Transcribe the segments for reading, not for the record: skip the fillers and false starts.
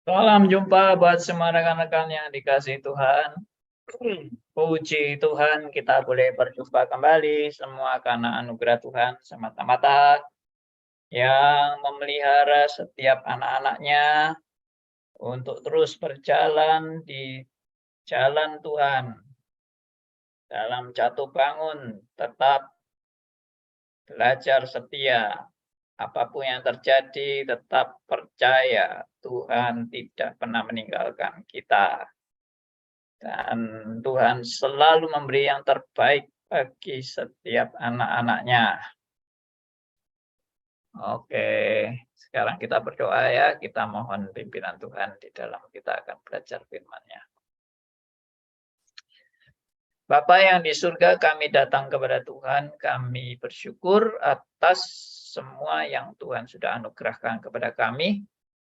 Salam jumpa buat semua rekan-rekan yang dikasih Tuhan. Puji Tuhan kita boleh berjumpa kembali semua karena anugerah Tuhan semata-mata yang memelihara setiap anak-anaknya untuk terus berjalan di jalan Tuhan. Dalam jatuh bangun tetap belajar setia. Apapun yang terjadi tetap percaya Tuhan tidak pernah meninggalkan kita. Dan Tuhan selalu memberi yang terbaik bagi setiap anak-anaknya. Oke, sekarang kita berdoa ya. Kita mohon pimpinan Tuhan di dalam kita akan belajar firman-Nya. Bapa yang di surga, kami datang kepada Tuhan. Kami bersyukur atas semua yang Tuhan sudah anugerahkan kepada kami.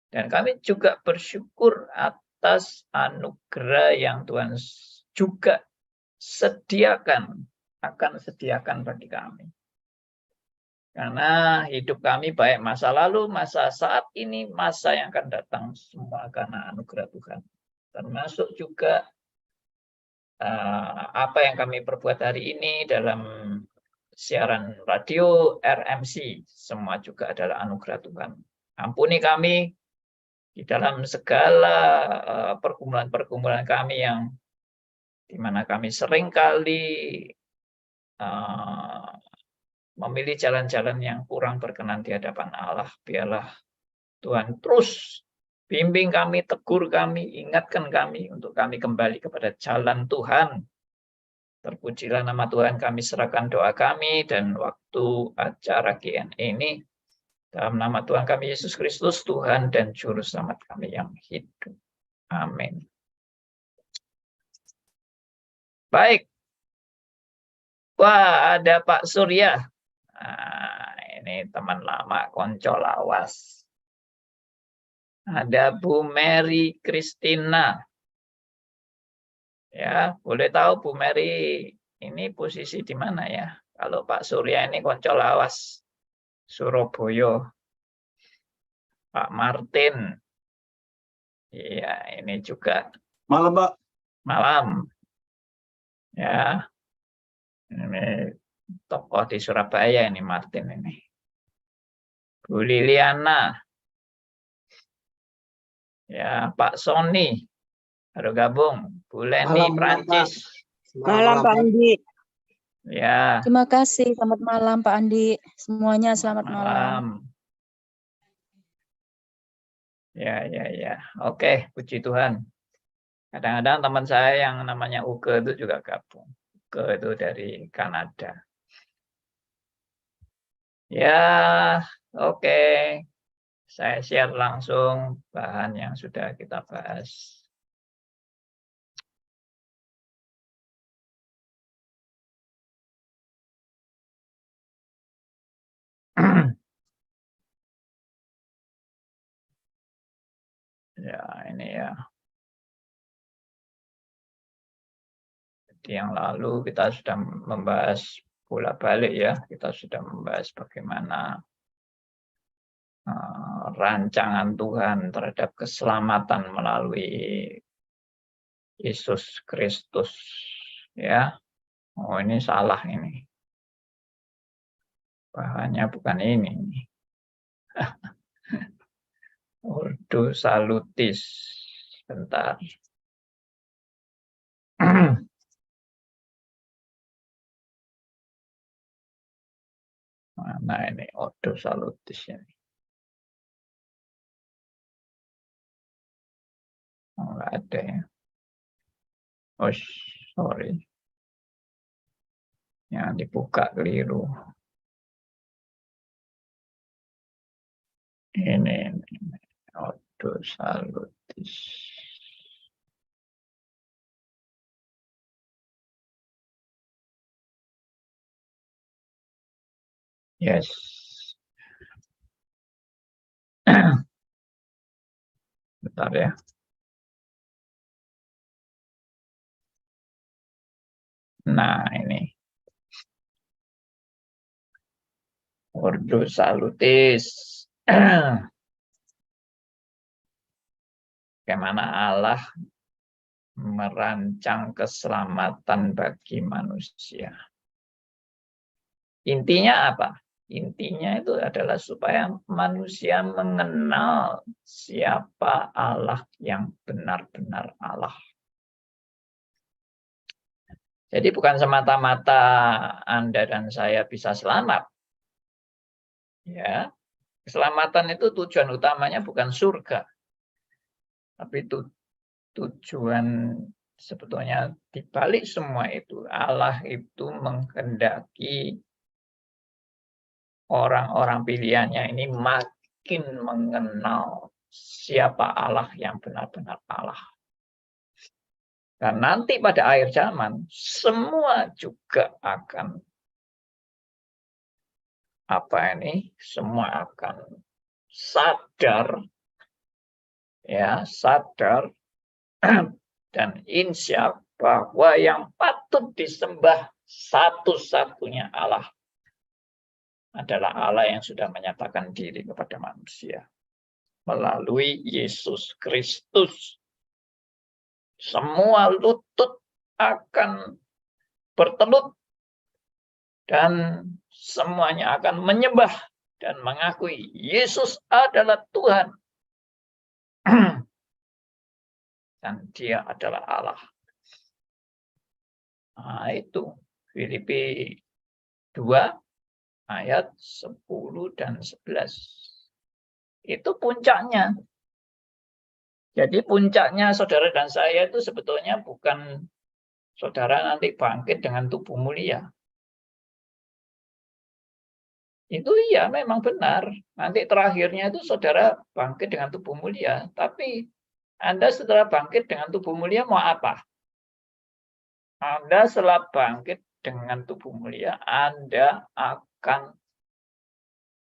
Dan kami juga bersyukur atas anugerah yang Tuhan juga akan sediakan bagi kami. Karena hidup kami baik masa lalu, masa saat ini, masa yang akan datang, semua karena anugerah Tuhan. Termasuk juga apa yang kami perbuat hari ini dalam siaran radio RMC, semua juga adalah anugerah Tuhan. Ampuni kami di dalam segala pergumulan-pergumulan kami yang dimana kami seringkali memilih jalan-jalan yang kurang berkenan di hadapan Allah. Biarlah Tuhan terus bimbing kami, tegur kami, ingatkan kami untuk kami kembali kepada jalan Tuhan. Terpujilah nama Tuhan, kami serahkan doa kami dan waktu acara Q&A ini dalam nama Tuhan kami Yesus Kristus, Tuhan dan Juru Selamat kami yang hidup. Amin. Baik. Wah, ada Pak Surya. Nah, ini teman lama, konco lawas. Ada Bu Mary Kristina. Ya, boleh tahu Bu Mary ini posisi di mana ya? Kalau Pak Surya ini konco lawas Surabaya. Pak Martin. Iya, ini juga. Malam, Pak. Malam. Ya. Ini tokoh di Surabaya ini Martin ini. Bu Liliana. Ya, Pak Sony. Baru gabung. Bu Leni Prancis. Malam Pak Andi. Ya. Terima kasih. Selamat malam Pak Andi. Semuanya selamat malam. Ya. Oke, puji Tuhan. Kadang-kadang teman saya yang namanya Uke itu juga gabung. Uke itu dari Kanada. Ya, oke. Saya share langsung bahan yang sudah kita bahas. Ya, ini ya. Jadi yang lalu kita sudah membahas bola balik ya. Kita sudah membahas bagaimana rancangan Tuhan terhadap keselamatan melalui Yesus Kristus. Ya. Oh, ini salah ini. Bahannya bukan ini. Ordo Salutis. Bentar. Mana ini Ordo Salutis ini? Oh, nggak ada ya. Oh, sorry. Yang dibuka keliru. Ini. Ordo Salutis. Yes. Bentar ya. Nah, ini. Ordo Salutis. bagaimana Allah merancang keselamatan bagi manusia. Intinya apa? Intinya itu adalah supaya manusia mengenal siapa Allah yang benar-benar Allah. Jadi bukan semata-mata Anda dan saya bisa selamat. Ya, keselamatan itu tujuan utamanya bukan surga. Tapi tujuan sebetulnya dibalik semua itu, Allah itu menghendaki orang-orang pilihannya ini makin mengenal siapa Allah yang benar-benar Allah. Dan nanti pada akhir zaman, semua juga akan semua akan sadar, ya, sadar dan insya bahwa yang patut disembah satu-satunya Allah adalah Allah yang sudah menyatakan diri kepada manusia melalui Yesus Kristus. Semua lutut akan bertelut dan semuanya akan menyembah dan mengakui Yesus adalah Tuhan. Dan Dia adalah Allah. Nah, itu Filipi 2 ayat 10 dan 11. Itu puncaknya. Jadi puncaknya saudara dan saya itu sebetulnya bukan saudara nanti bangkit dengan tubuh mulia. Itu iya memang benar. Nanti terakhirnya itu saudara bangkit dengan tubuh mulia. Tapi Anda setelah bangkit dengan tubuh mulia mau apa? Anda setelah bangkit dengan tubuh mulia, Anda akan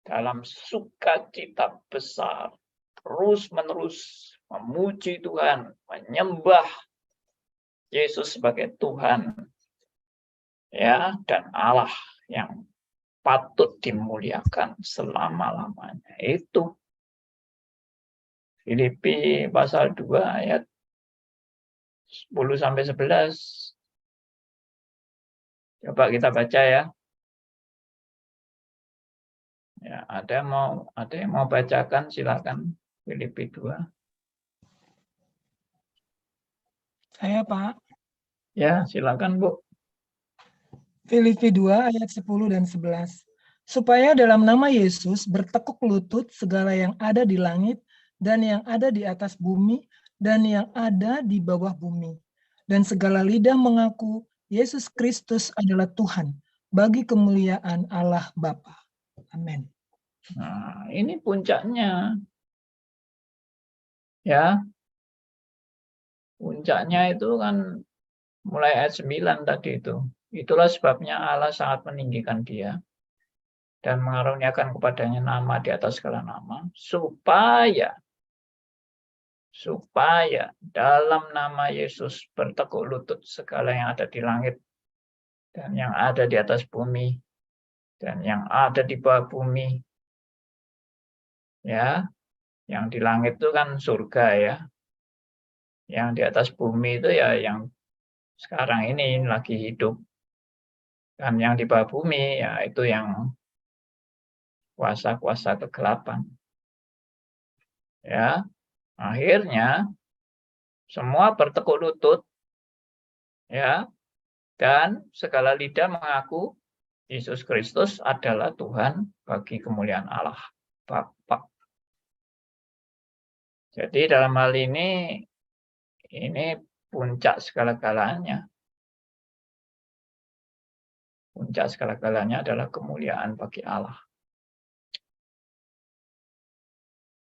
dalam sukacita besar terus-menerus memuji Tuhan, menyembah Yesus sebagai Tuhan, ya, dan Allah yang patut dimuliakan selama-lamanya. Itu Filipi pasal 2 ayat 10 sampai 11. Coba kita baca ya. Ya, ada yang mau bacakan, silakan. Filipi 2. Saya, Pak. Ya, silakan, Bu. Filipi 2 ayat 10 dan 11. Supaya dalam nama Yesus bertekuk lutut segala yang ada di langit dan yang ada di atas bumi dan yang ada di bawah bumi. Dan segala lidah mengaku Yesus Kristus adalah Tuhan bagi kemuliaan Allah Bapa. Amin. Nah, ini puncaknya. Ya. Puncaknya itu kan mulai ayat 9 tadi itu. Itulah sebabnya Allah sangat meninggikan Dia dan mengaruniakan kepadanya nama di atas segala nama, supaya dalam nama Yesus bertekuk lutut segala yang ada di langit dan yang ada di atas bumi dan yang ada di bawah bumi. Ya, yang di langit itu kan surga ya. Yang di atas bumi itu ya yang sekarang ini lagi hidup. Dan yang di bawah bumi ya itu yang kuasa-kuasa kegelapan. Ya, akhirnya semua bertekuk lutut, ya, dan segala lidah mengaku Yesus Kristus adalah Tuhan bagi kemuliaan Allah Bapa. Jadi dalam hal ini puncak segala-galanya. Puncak segala-galanya adalah kemuliaan bagi Allah.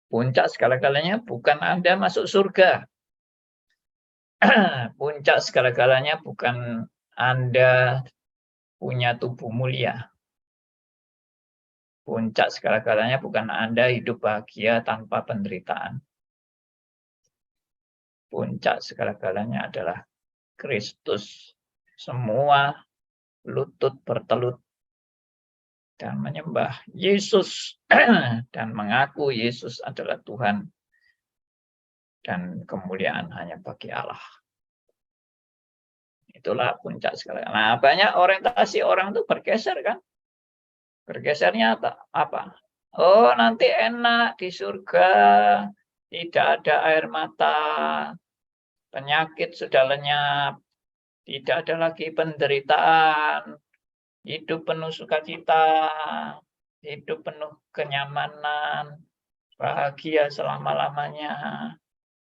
Puncak segala-galanya bukan Anda masuk surga. Puncak segala-galanya bukan Anda punya tubuh mulia. Puncak segala-galanya bukan Anda hidup bahagia tanpa penderitaan. Puncak segala-galanya adalah Kristus. Semua lutut bertelut dan menyembah Yesus dan mengaku Yesus adalah Tuhan dan kemuliaan hanya bagi Allah. Itulah puncak sekali. Nah, banyak orientasi orang itu bergeser kan? Bergesernya apa? Oh, nanti enak di surga, tidak ada air mata, penyakit sudah lenyap, tidak ada lagi penderitaan, hidup penuh sukacita, hidup penuh kenyamanan, bahagia selama-lamanya,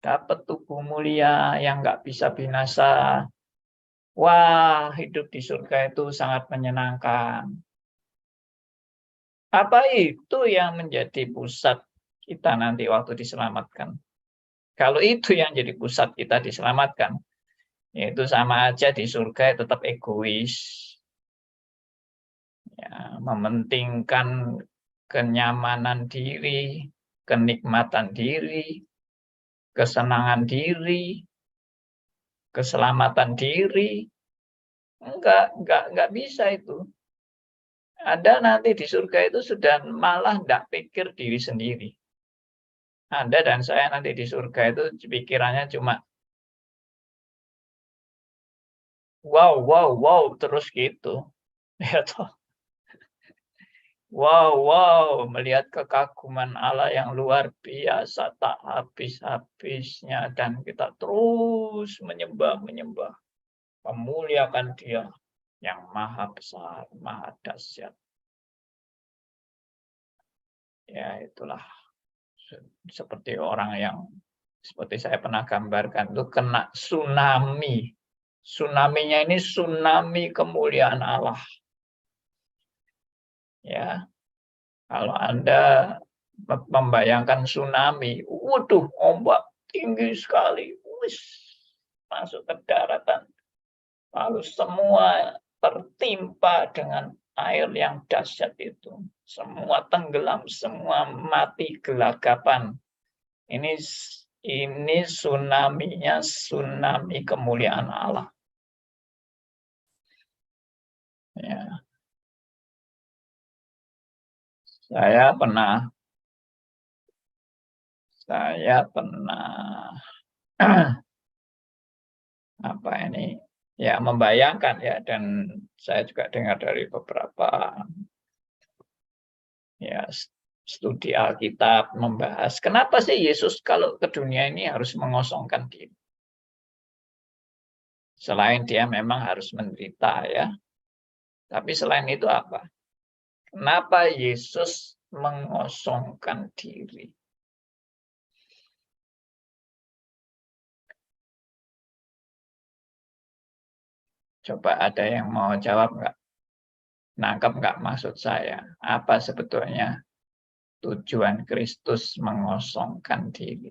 dapat tubuh mulia yang nggak bisa binasa. Wah, hidup di surga itu sangat menyenangkan. Apa itu yang menjadi pusat kita nanti waktu diselamatkan? Kalau itu yang jadi pusat kita diselamatkan, yaitu sama aja di surga tetap egois. Ya, mementingkan kenyamanan diri, kenikmatan diri, kesenangan diri, keselamatan diri. Enggak bisa itu. Anda nanti di surga itu sudah malah enggak pikir diri sendiri. Anda dan saya nanti di surga itu pikirannya cuma wow terus gitu. Ya toh. Wow, melihat kekaguman Allah yang luar biasa, tak habis-habisnya, dan kita terus menyembah, memuliakan Dia yang maha besar, maha dahsyat. Ya, itulah seperti orang yang seperti saya pernah gambarkan itu kena tsunami. Tsunami-nya ini tsunami kemuliaan Allah. Ya, kalau Anda membayangkan tsunami, waduh, ombak tinggi sekali, masuk ke daratan, lalu semua tertimpa dengan air yang dahsyat itu, semua tenggelam, semua mati gelagapan. Ini tsunami-nya tsunami kemuliaan Allah. Ya. Saya pernah membayangkan ya, dan saya juga dengar dari beberapa ya studi Alkitab membahas kenapa sih Yesus kalau ke dunia ini harus mengosongkan diri. Selain dia memang harus menderita ya, tapi selain itu apa? Kenapa Yesus mengosongkan diri? Coba ada yang mau jawab nggak? Nangkep nggak maksud saya? Apa sebetulnya tujuan Kristus mengosongkan diri?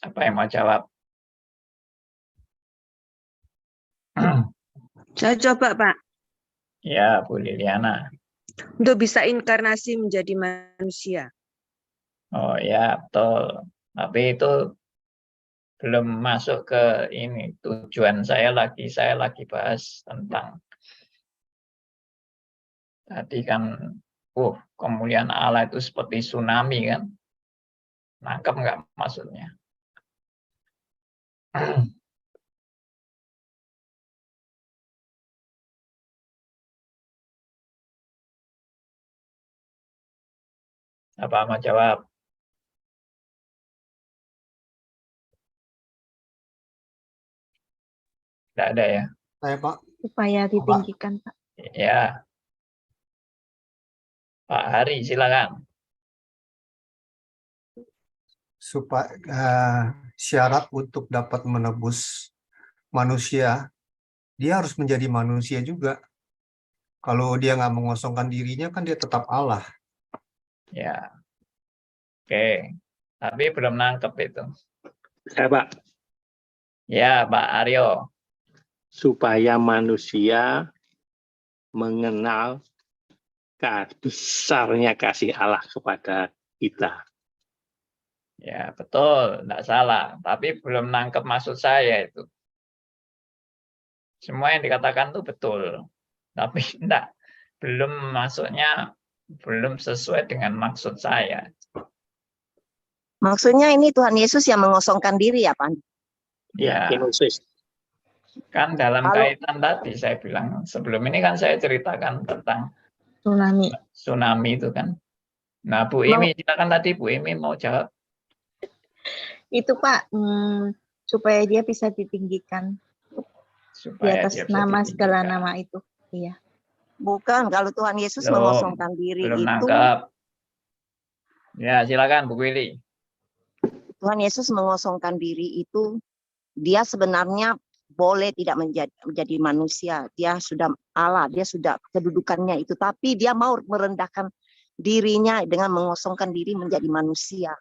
Apa yang mau jawab? Saya coba, Pak. Ya, Bu Liliana. Untuk bisa inkarnasi menjadi manusia. Oh ya, betul. Tapi itu belum masuk ke ini. Tujuan saya lagi bahas tentang tadi kan, kemuliaan Allah itu seperti tsunami kan. Nangkep nggak maksudnya? Apa mau jawab? Tidak ada ya? Saya, Pak. Supaya ditinggikan, Pak. Ya. Pak Hari, silakan. Supaya syarat untuk dapat menebus manusia, dia harus menjadi manusia juga. Kalau dia nggak mengosongkan dirinya, kan dia tetap Allah. Ya. Oke. Tapi belum nangkep itu. Saya, Pak. Ya, Pak Aryo. Supaya manusia mengenal besarnya kasih Allah kepada kita. Ya, betul. Tidak salah. Tapi belum nangkep maksud saya itu. Semua yang dikatakan itu betul. Tapi enggak. belum masuknya, belum sesuai dengan maksud saya. Maksudnya ini Tuhan Yesus yang mengosongkan diri ya, Pak? Ya, Kenosis. kan dalam Kalau- kaitan tadi saya bilang, sebelum ini kan saya ceritakan tentang Tsunami. tsunami itu kan. Nah, Bu Imi, silakan tadi Bu Imi mau jawab. Itu Pak, supaya dia bisa ditinggikan di Supaya atas dia bisa nama segala ditinggikan. nama itu. Iya. Bukan, kalau Tuhan Yesus Belum, mengosongkan diri belum itu, nangkep. Ya, silakan Bu Willy. Tuhan Yesus mengosongkan diri itu, dia sebenarnya boleh tidak menjadi manusia. Dia sudah Allah, dia sudah kedudukannya itu. Tapi dia mau merendahkan dirinya dengan mengosongkan diri menjadi manusia.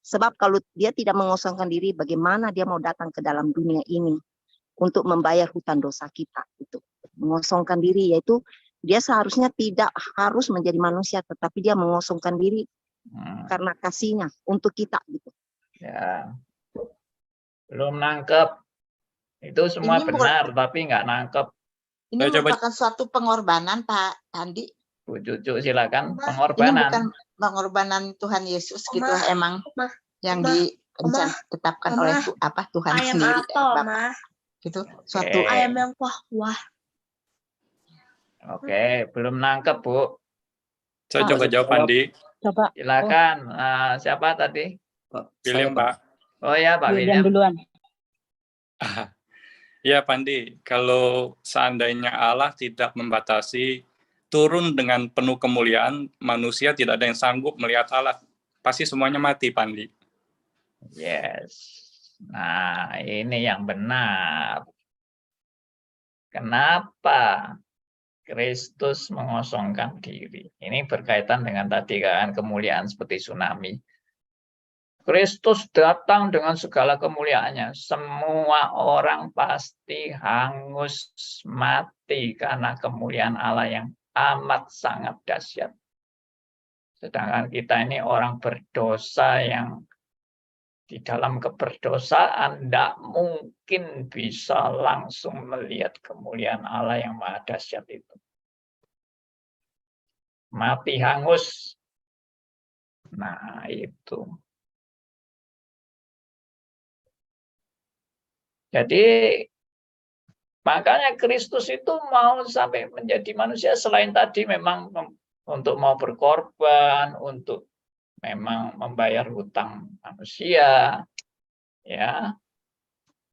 Sebab kalau dia tidak mengosongkan diri, bagaimana dia mau datang ke dalam dunia ini untuk membayar hutang dosa kita? Itu mengosongkan diri, yaitu dia seharusnya tidak harus menjadi manusia, tetapi dia mengosongkan diri karena kasihnya untuk kita. Gitu. Ya, belum nangkep. Itu semua Ini benar, tapi nggak nangkep. Ini merupakan suatu pengorbanan, Pak Andi. Bu Cucu, silakan. Ini Pengorbanan. bukan pengorbanan Tuhan Yesus gitu, emang yang ditetapkan oleh Tuhan ayam sendiri. apa, Ma? Gitu, suatu Ayam yang wah-wah. Oke, belum nangkep, Bu. Saya coba jawab, Andi. Coba. Silakan. Siapa tadi? William, Pak. Oh ya, Pak William William. duluan. Ya, Pandi, kalau seandainya Allah tidak membatasi turun dengan penuh kemuliaan, manusia tidak ada yang sanggup melihat Allah. Pasti semuanya mati, Pandi. Yes. Nah, ini yang benar. Kenapa Kristus mengosongkan diri? Ini berkaitan dengan tadi kan kemuliaan seperti tsunami. Kristus datang dengan segala kemuliaannya. Semua orang pasti hangus mati karena kemuliaan Allah yang amat sangat dahsyat. Sedangkan kita ini orang berdosa yang di dalam keberdosaan tidak mungkin bisa langsung melihat kemuliaan Allah yang maha dahsyat itu. Mati hangus. Nah, itu. Jadi makanya Kristus itu mau sampai menjadi manusia selain tadi memang untuk mau berkorban, untuk memang membayar hutang manusia, ya,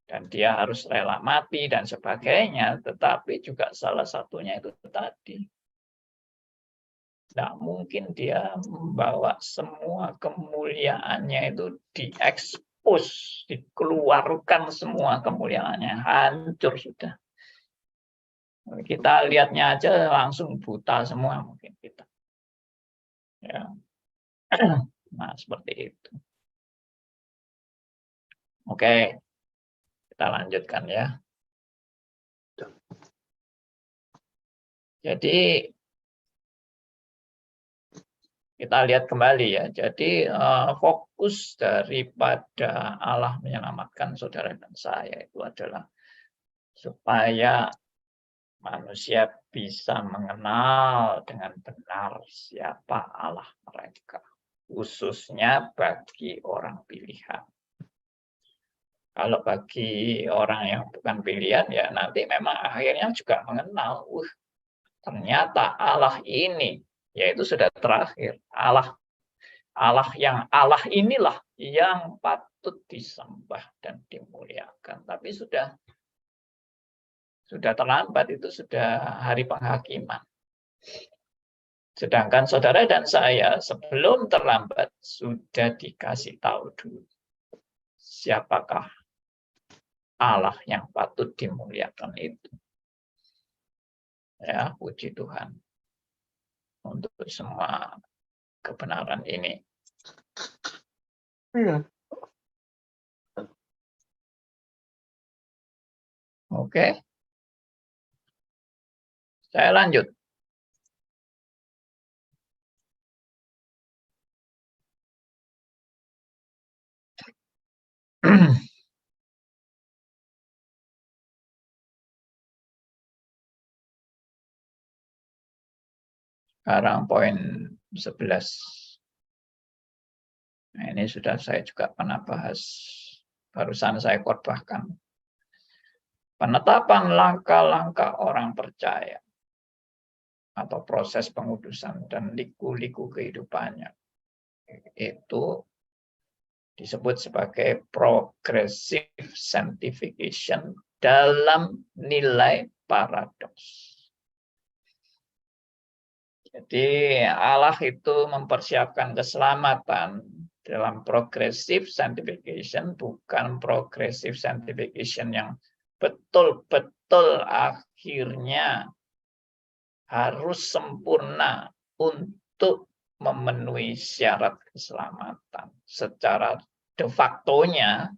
dan dia harus rela mati dan sebagainya. Tetapi juga salah satunya itu tadi, tidak mungkin dia membawa semua kemuliaannya itu diekspos, dikeluarkan semua kemuliaannya, hancur sudah. Kita lihatnya aja langsung buta semua mungkin kita. Ya. Nah, seperti itu. Oke, kita lanjutkan ya. Jadi kita lihat kembali ya. Jadi fokus daripada Allah menyelamatkan saudara dan saya itu adalah supaya manusia bisa mengenal dengan benar siapa Allah mereka, khususnya bagi orang pilihan. Kalau bagi orang yang bukan pilihan, ya nanti memang akhirnya juga mengenal, ternyata Allah ini, yaitu sudah terakhir, Allah yang Allah inilah yang patut disembah dan dimuliakan. Tapi sudah terlambat, itu sudah hari penghakiman. Sedangkan saudara dan saya sebelum terlambat sudah dikasih tahu dulu siapakah Allah yang patut dimuliakan itu. Ya, puji Tuhan untuk semua kebenaran ini. Iya. Oke. Saya lanjut. Sekarang poin 11. Nah, ini sudah saya juga pernah bahas, barusan saya khotbahkan. Penetapan langkah-langkah orang percaya atau proses pengudusan dan liku-liku kehidupannya itu disebut sebagai progressive sanctification dalam nilai paradoks. Jadi Allah itu mempersiapkan keselamatan dalam progressive sanctification, bukan progressive sanctification yang betul-betul akhirnya harus sempurna untuk memenuhi syarat keselamatan. Secara de facto-nya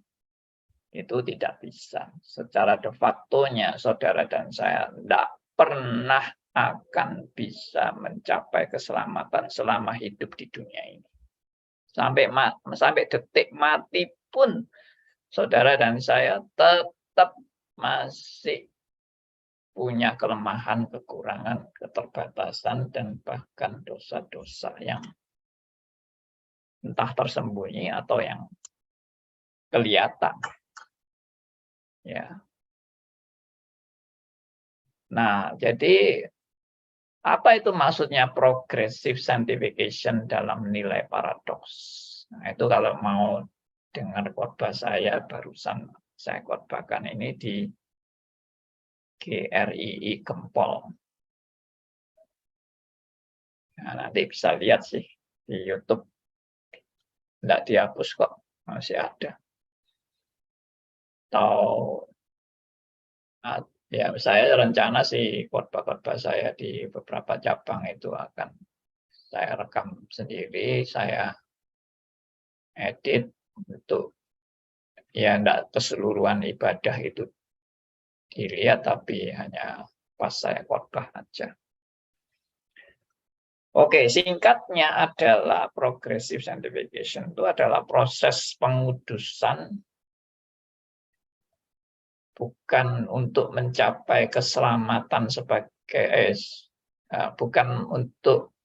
itu tidak bisa. Secara de facto-nya saudara dan saya tidak pernah akan bisa mencapai keselamatan selama hidup di dunia ini. Sampai detik mati pun saudara dan saya tetap masih punya kelemahan, kekurangan, keterbatasan, dan bahkan dosa-dosa yang entah tersembunyi atau yang kelihatan. Ya. Nah, jadi apa itu maksudnya progressive sanctification dalam nilai paradoks? Nah, itu kalau mau dengar khotbah saya, barusan saya khotbahkan ini di GRII Gempol. Nah, nanti bisa lihat sih di YouTube. Tidak dihapus kok, masih ada. Atau ya saya rencana sih khotbah-khotbah saya di beberapa cabang itu akan saya rekam sendiri, saya edit untuk ya enggak keseluruhan ibadah itu dilihat, tapi hanya pas saya khotbah aja. Oke, singkatnya adalah progressive sanctification itu adalah proses pengudusan bukan untuk mencapai keselamatan bukan untuk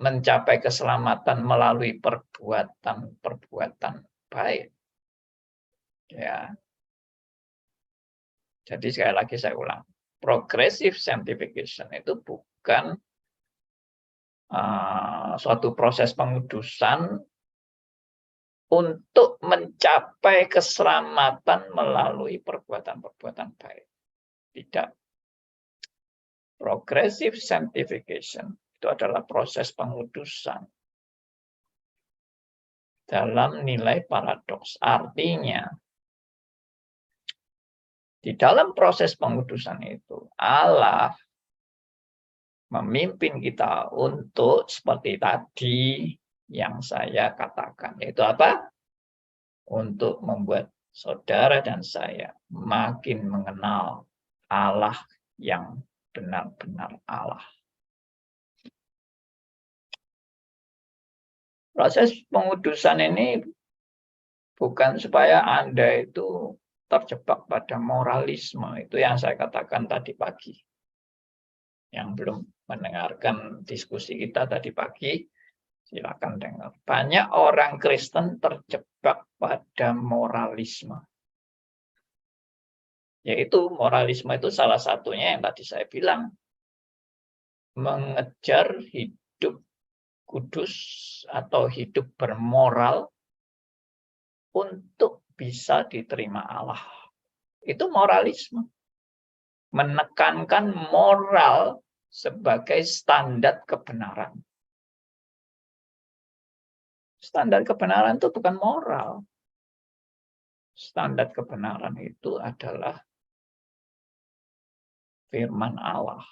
mencapai keselamatan melalui perbuatan baik. Ya. Jadi sekali lagi saya ulang, progressive sanctification itu bukan suatu proses pengudusan untuk mencapai keselamatan melalui perbuatan-perbuatan baik. Tidak. Progressive sanctification itu adalah proses pengudusan dalam nilai paradoks. Artinya, di dalam proses pengudusan itu, Allah memimpin kita untuk seperti tadi yang saya katakan. Yaitu apa? Untuk membuat saudara dan saya makin mengenal Allah yang benar-benar Allah. Proses pengudusan ini bukan supaya Anda itu terjebak pada moralisme. Itu yang saya katakan tadi pagi. Yang belum mendengarkan diskusi kita tadi pagi, silakan dengar. Banyak orang Kristen terjebak pada moralisme. Yaitu moralisme itu salah satunya yang tadi saya bilang. Mengejar hidup kudus atau hidup bermoral untuk bisa diterima Allah. Itu moralisme. Menekankan moral sebagai standar kebenaran. Standar kebenaran itu bukan moral. Standar kebenaran itu adalah firman Allah.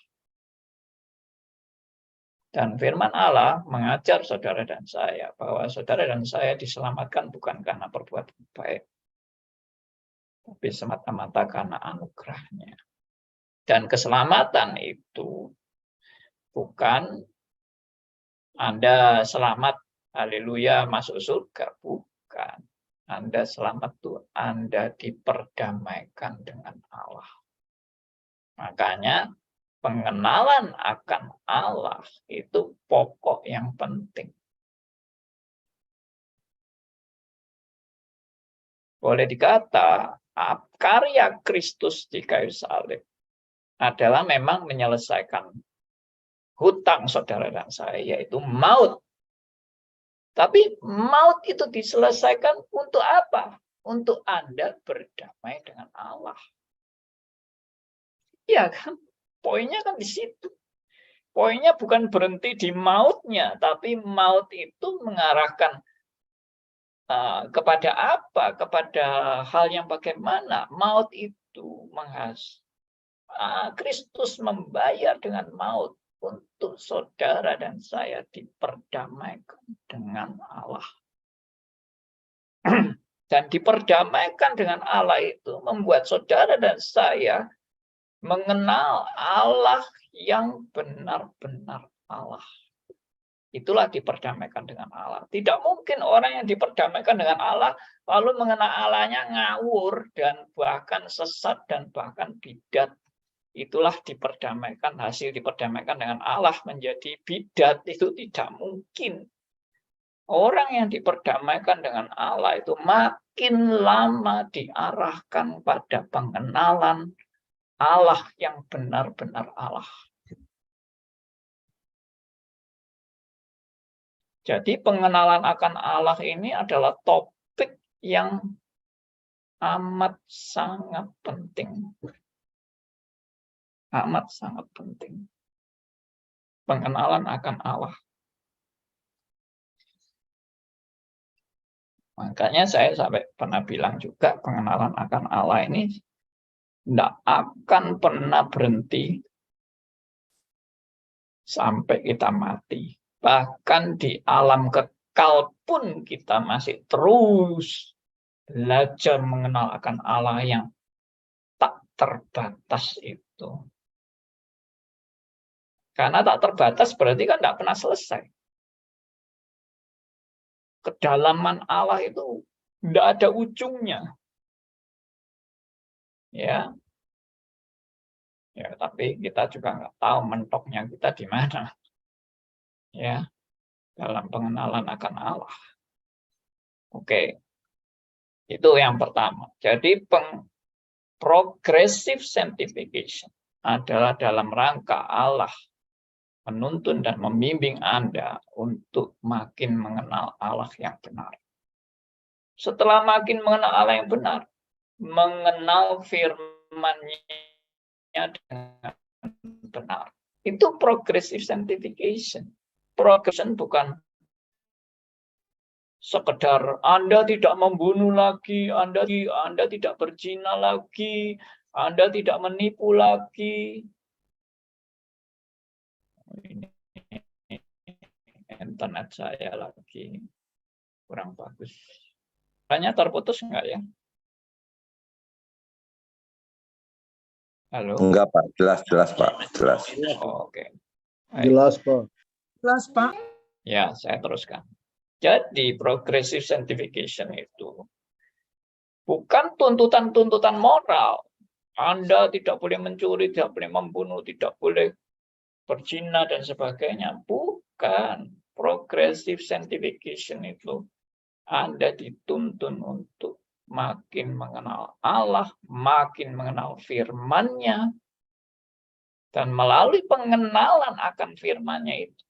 Dan firman Allah mengajar saudara dan saya bahwa saudara dan saya diselamatkan bukan karena perbuatan baik, tapi semata-mata karena anugerahnya. Dan keselamatan itu bukan Anda selamat, haleluya, masuk surga. Bukan. Anda selamat itu Anda diperdamaikan dengan Allah. Makanya pengenalan akan Allah itu pokok yang penting. Boleh dikata, karya Kristus di kayu salib adalah memang menyelesaikan hutang saudara dan saya, yaitu maut. Tapi maut itu diselesaikan untuk apa? Untuk Anda berdamai dengan Allah. Iya kan? Poinnya kan di situ. Poinnya bukan berhenti di mautnya, tapi maut itu mengarahkan kepada apa? Kepada hal yang bagaimana? Maut itu Kristus membayar dengan maut untuk saudara dan saya diperdamaikan dengan Allah. Dan diperdamaikan dengan Allah itu membuat saudara dan saya mengenal Allah yang benar-benar Allah. Itulah diperdamaikan dengan Allah. Tidak mungkin orang yang diperdamaikan dengan Allah lalu mengenal Allahnya ngawur dan bahkan sesat dan bahkan bidat. Itulah diperdamaikan, hasil diperdamaikan dengan Allah menjadi bidat. Itu tidak mungkin. Orang yang diperdamaikan dengan Allah itu makin lama diarahkan pada pengenalan Allah yang benar-benar Allah. Jadi pengenalan akan Allah ini adalah topik yang amat sangat penting. Amat sangat penting. Pengenalan akan Allah. Makanya saya sampai pernah bilang juga pengenalan akan Allah ini tidak akan pernah berhenti sampai kita mati. Bahkan di alam kekal pun kita masih terus belajar mengenal akan Allah yang tak terbatas itu. Karena tak terbatas berarti kan tidak pernah selesai. Kedalaman Allah itu tidak ada ujungnya. Ya, tapi kita juga nggak tahu mentoknya kita di mana. Ya, dalam pengenalan akan Allah. Oke, itu yang pertama. Jadi progressive sanctification adalah dalam rangka Allah menuntun dan membimbing Anda untuk makin mengenal Allah yang benar. Setelah makin mengenal Allah yang benar, mengenal firman-Nya dengan benar. Itu progressive sanctification. Progression bukan sekedar Anda tidak membunuh lagi, Anda tidak berzina lagi, Anda tidak menipu lagi. Ini internet saya lagi kurang bagus. Hanya terputus enggak ya? Halo? Enggak, Pak. Jelas, Pak. Jelas. Oh, oke. Jelas, Pak. Jelas, Pak. Ya, saya teruskan. Jadi, progressive sanctification itu bukan tuntutan-tuntutan moral. Anda tidak boleh mencuri, tidak boleh membunuh, tidak boleh berzina, dan sebagainya. Bukan. Progressive sanctification itu Anda dituntun untuk makin mengenal Allah, makin mengenal firman-Nya, dan melalui pengenalan akan firman-Nya itu,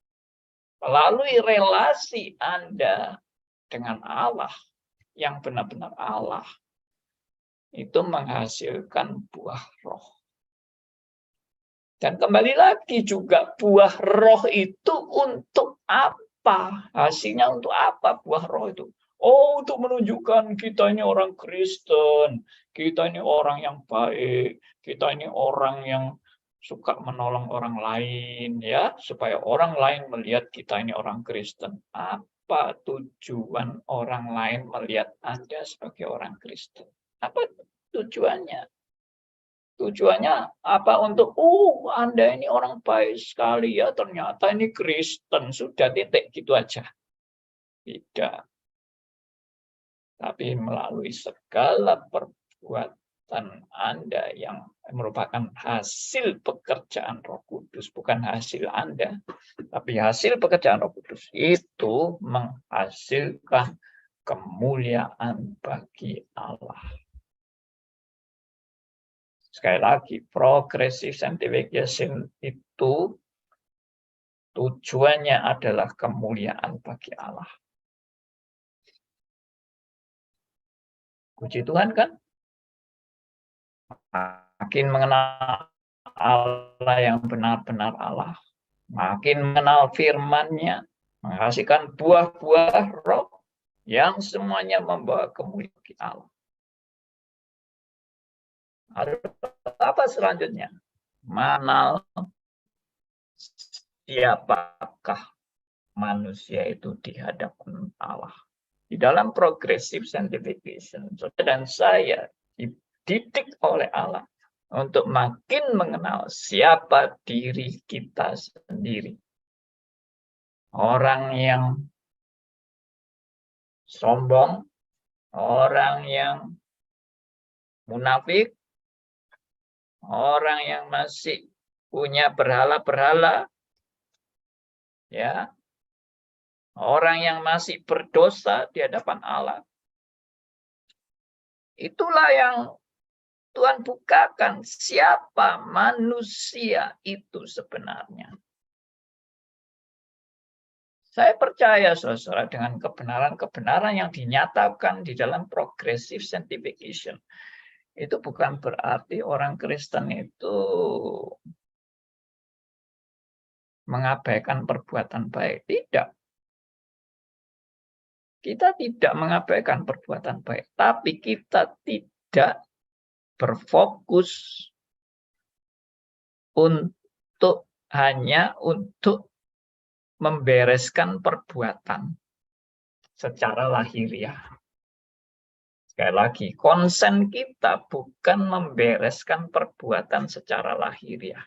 melalui relasi Anda dengan Allah yang benar-benar Allah, itu menghasilkan buah roh. Dan kembali lagi juga buah roh itu untuk apa? Hasilnya untuk apa buah roh itu? Oh, untuk menunjukkan kita ini orang Kristen, kita ini orang yang baik, kita ini orang yang suka menolong orang lain, ya, supaya orang lain melihat kita ini orang Kristen. Apa tujuan orang lain melihat Anda sebagai orang Kristen? Apa tujuannya? Tujuannya apa? Untuk Anda ini orang baik sekali ya, ternyata ini Kristen, sudah titik gitu aja. Tidak. Tapi melalui segala perbuatan perbuatan Anda yang merupakan hasil pekerjaan Roh Kudus, bukan hasil Anda, tapi hasil pekerjaan Roh Kudus itu menghasilkan kemuliaan bagi Allah. Sekali lagi, progressive sanctification itu tujuannya adalah kemuliaan bagi Allah. Puji Tuhan kan? Makin mengenal Allah yang benar-benar Allah, makin mengenal firman-Nya, menghasilkan buah-buah roh yang semuanya membawa kemuliaan bagi Allah. Apa selanjutnya? Mengenal siapakah manusia itu di hadapan Allah. Di dalam progressive sanctification, saudara dan saya dididik oleh Allah untuk makin mengenal siapa diri kita sendiri. Orang yang sombong, orang yang munafik, orang yang masih punya berhala-berhala, ya, orang yang masih berdosa di hadapan Allah. Itulah yang Tuhan bukakan siapa manusia itu sebenarnya. Saya percaya, saudara, dengan kebenaran-kebenaran yang dinyatakan di dalam progressive sanctification. Itu bukan berarti orang Kristen itu mengabaikan perbuatan baik. Tidak. Kita tidak mengabaikan perbuatan baik, tapi kita tidak berfokus hanya untuk membereskan perbuatan secara lahiriah. Sekali lagi, konsen kita bukan membereskan perbuatan secara lahiriah.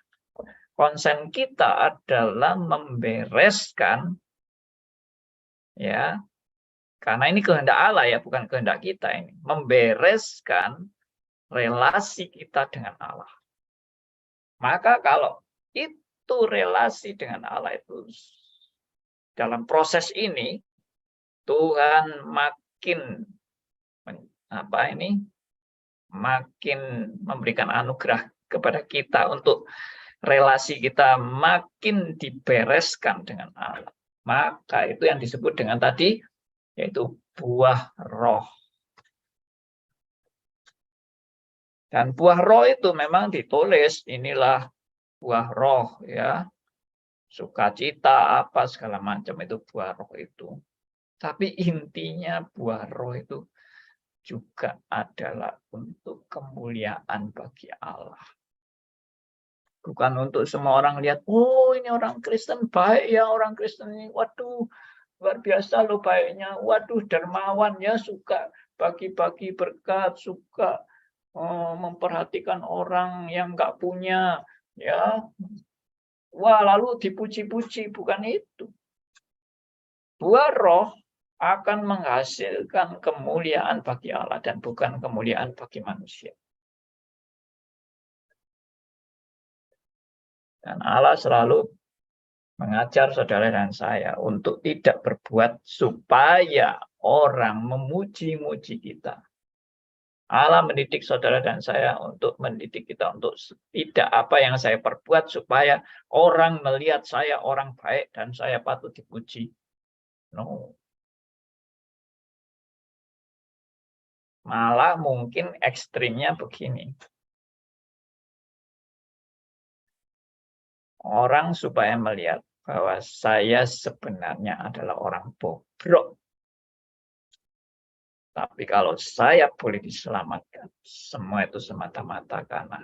Konsen kita adalah membereskan, ya, karena ini kehendak Allah ya, bukan kehendak kita ini. Membereskan relasi kita dengan Allah. Maka kalau itu relasi dengan Allah itu dalam proses ini, Tuhan makin makin memberikan anugerah kepada kita untuk relasi kita makin dibereskan dengan Allah. Maka itu yang disebut dengan tadi, yaitu buah roh. Dan buah roh itu memang ditulis, inilah buah roh, ya, sukacita, apa segala macam itu buah roh itu. Tapi intinya buah roh itu juga adalah untuk kemuliaan bagi Allah. Bukan untuk semua orang lihat, oh ini orang Kristen baik ya, orang Kristen ini, waduh, luar biasa loh baiknya, waduh dermawan ya, suka bagi-bagi berkat, suka memperhatikan orang yang nggak punya, ya, wah lalu dipuji-puji. Bukan itu. Buah roh akan menghasilkan kemuliaan bagi Allah dan bukan kemuliaan bagi manusia. Dan Allah selalu mengajar saudara dan saya untuk tidak berbuat supaya orang memuji-muji kita. Allah mendidik saudara dan saya untuk mendidik kita untuk tidak apa yang saya perbuat supaya orang melihat saya orang baik dan saya patut dipuji. No. Malah mungkin ekstrimnya begini. Orang supaya melihat bahwa saya sebenarnya adalah orang bobrok. Tapi kalau saya boleh diselamatkan, semua itu semata-mata karena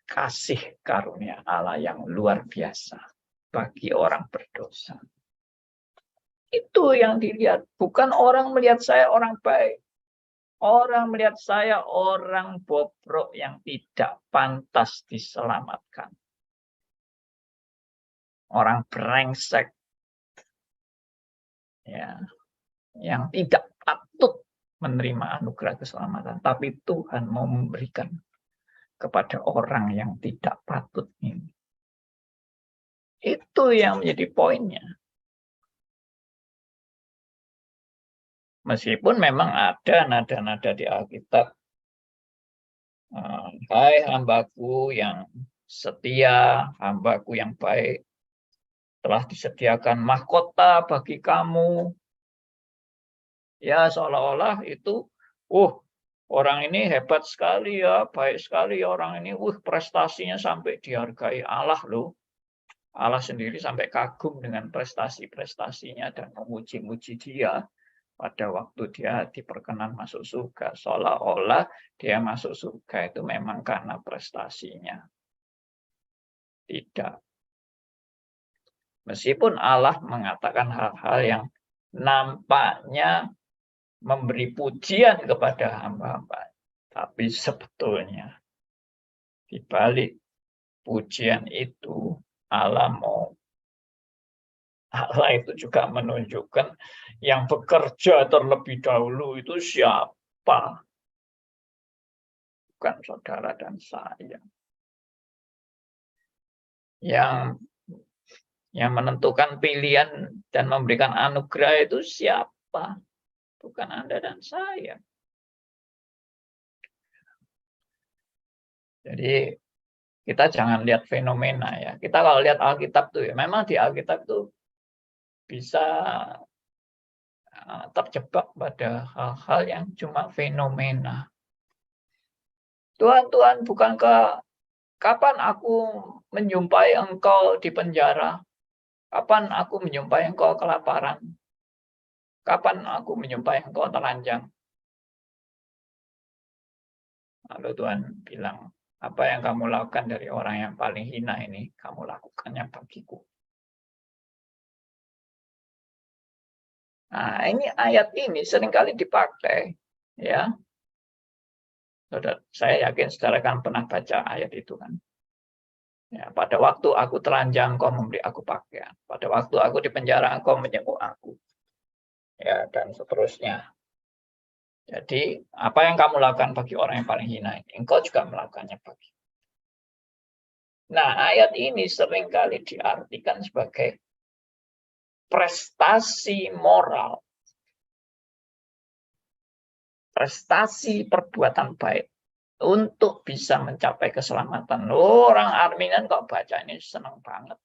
kasih karunia Allah yang luar biasa bagi orang berdosa. Itu yang dilihat. Bukan orang melihat saya orang baik. Orang melihat saya orang bobrok yang tidak pantas diselamatkan. Orang brengsek, ya, yang tidak patut menerima anugerah keselamatan, tapi Tuhan mau memberikan kepada orang yang tidak patut ini. Itu yang menjadi poinnya. Meskipun memang ada nada-nada di Alkitab, hai hambaku yang setia, hambaku yang baik, telah disediakan mahkota bagi kamu. Ya, seolah-olah itu, orang ini hebat sekali ya, baik sekali ya orang ini, prestasinya sampai dihargai Allah loh. Allah sendiri sampai kagum dengan prestasi-prestasinya dan memuji-muji dia pada waktu dia diperkenan masuk surga. Seolah-olah dia masuk surga itu memang karena prestasinya. Tidak. Meskipun Allah mengatakan hal-hal yang nampaknya memberi pujian kepada hamba-hamba, tapi sebetulnya di balik pujian itu Allah itu juga menunjukkan yang bekerja terlebih dahulu itu siapa? Bukan saudara dan saya. Yang menentukan pilihan dan memberikan anugerah itu siapa? Bukan Anda dan saya. Jadi kita jangan lihat fenomena ya. Kita kalau lihat Alkitab tuh ya, memang di Alkitab tuh bisa terjebak pada hal-hal yang cuma fenomena. Tuhan, bukankah kapan aku menjumpai engkau di penjara? Kapan aku menjumpai engkau kelaparan? Kapan aku menjumpai engkau telanjang? Lalu Tuhan bilang, apa yang kamu lakukan dari orang yang paling hina ini, kamu lakukannya bagiku. Nah, ini ayat ini seringkali dipakai, ya. Saudara, saya yakin saudara kan pernah baca ayat itu kan. Ya, pada waktu aku telanjang, kau memberi aku pakaian. Pada waktu aku di penjara, kau menjenguk aku. Ya, dan seterusnya. Jadi, apa yang kamu lakukan bagi orang yang paling hina ini, engkau juga melakukannya bagi. Nah, ayat ini seringkali diartikan sebagai prestasi moral. Prestasi perbuatan baik untuk bisa mencapai keselamatan. Orang Arminian kok baca ini senang banget.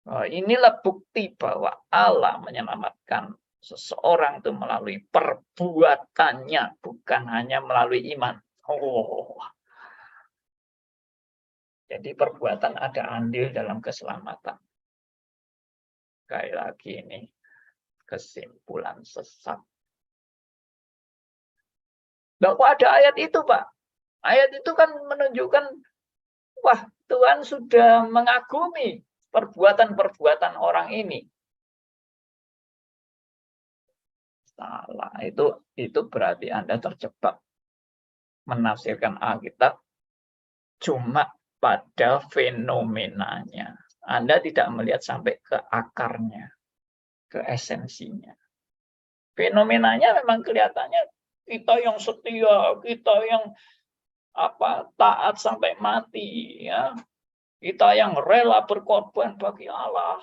Inilah bukti bahwa Allah menyelamatkan seseorang itu melalui perbuatannya, bukan hanya melalui iman. Jadi perbuatan ada andil dalam keselamatan. Sekali lagi ini kesimpulan sesat. Loh, kok ada ayat itu, Pak? Ayat itu kan menunjukkan, wah, Tuhan sudah mengagumi perbuatan-perbuatan orang ini. Salah, itu berarti Anda terjebak menafsirkan Alkitab cuma pada fenomenanya. Anda tidak melihat sampai ke akarnya, ke esensinya. Fenomenanya memang kelihatannya kita yang setia, kita yang taat sampai mati, ya. Kita yang rela berkorban bagi Allah.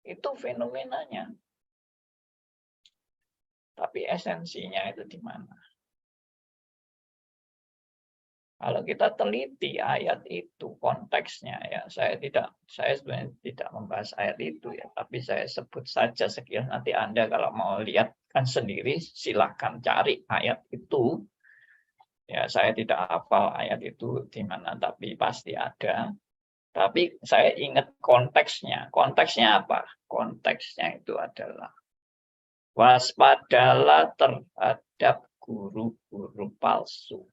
Itu fenomenanya. Tapi esensinya itu di mana? Kalau kita teliti ayat itu, konteksnya ya, saya sebenarnya tidak membahas ayat itu ya, tapi saya sebut saja sekilas. Nanti Anda kalau mau lihat kan sendiri, silahkan cari ayat itu. Ya, saya tidak hafal ayat itu di mana, tapi pasti ada. Tapi saya ingat konteksnya. Konteksnya apa? Konteksnya itu adalah waspadalah terhadap guru-guru palsu.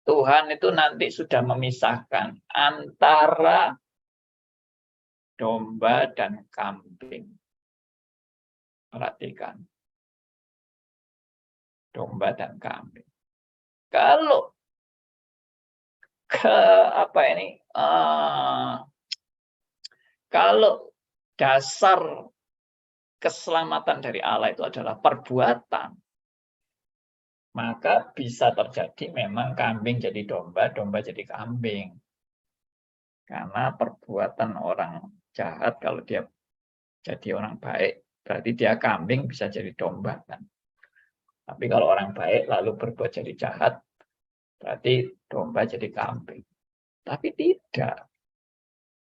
Tuhan itu nanti sudah memisahkan antara domba dan kambing. Perhatikan. Domba dan kambing. Kalau kalau dasar keselamatan dari Allah itu adalah perbuatan, maka bisa terjadi memang kambing jadi domba, domba jadi kambing. Karena perbuatan orang jahat, kalau dia jadi orang baik, berarti dia kambing bisa jadi domba kan. Tapi kalau orang baik lalu berbuat jadi jahat, berarti domba jadi kambing. Tapi tidak.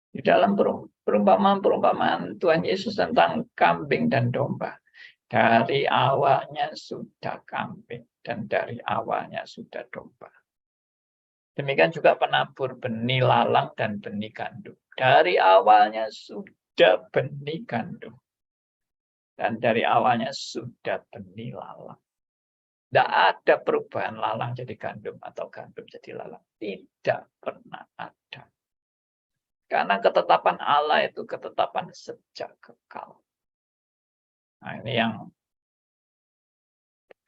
Di dalam perumpamaan Tuhan Yesus tentang kambing dan domba, dari awalnya sudah kambing dan dari awalnya sudah domba. Demikian juga penabur benih lalang dan benih gandum. Dari awalnya sudah benih gandum. Dan dari awalnya sudah benih lalang. Tidak ada perubahan lalang jadi gandum atau gandum jadi lalang. Tidak pernah ada. Karena ketetapan Allah itu ketetapan sejak kekal. Nah, ini yang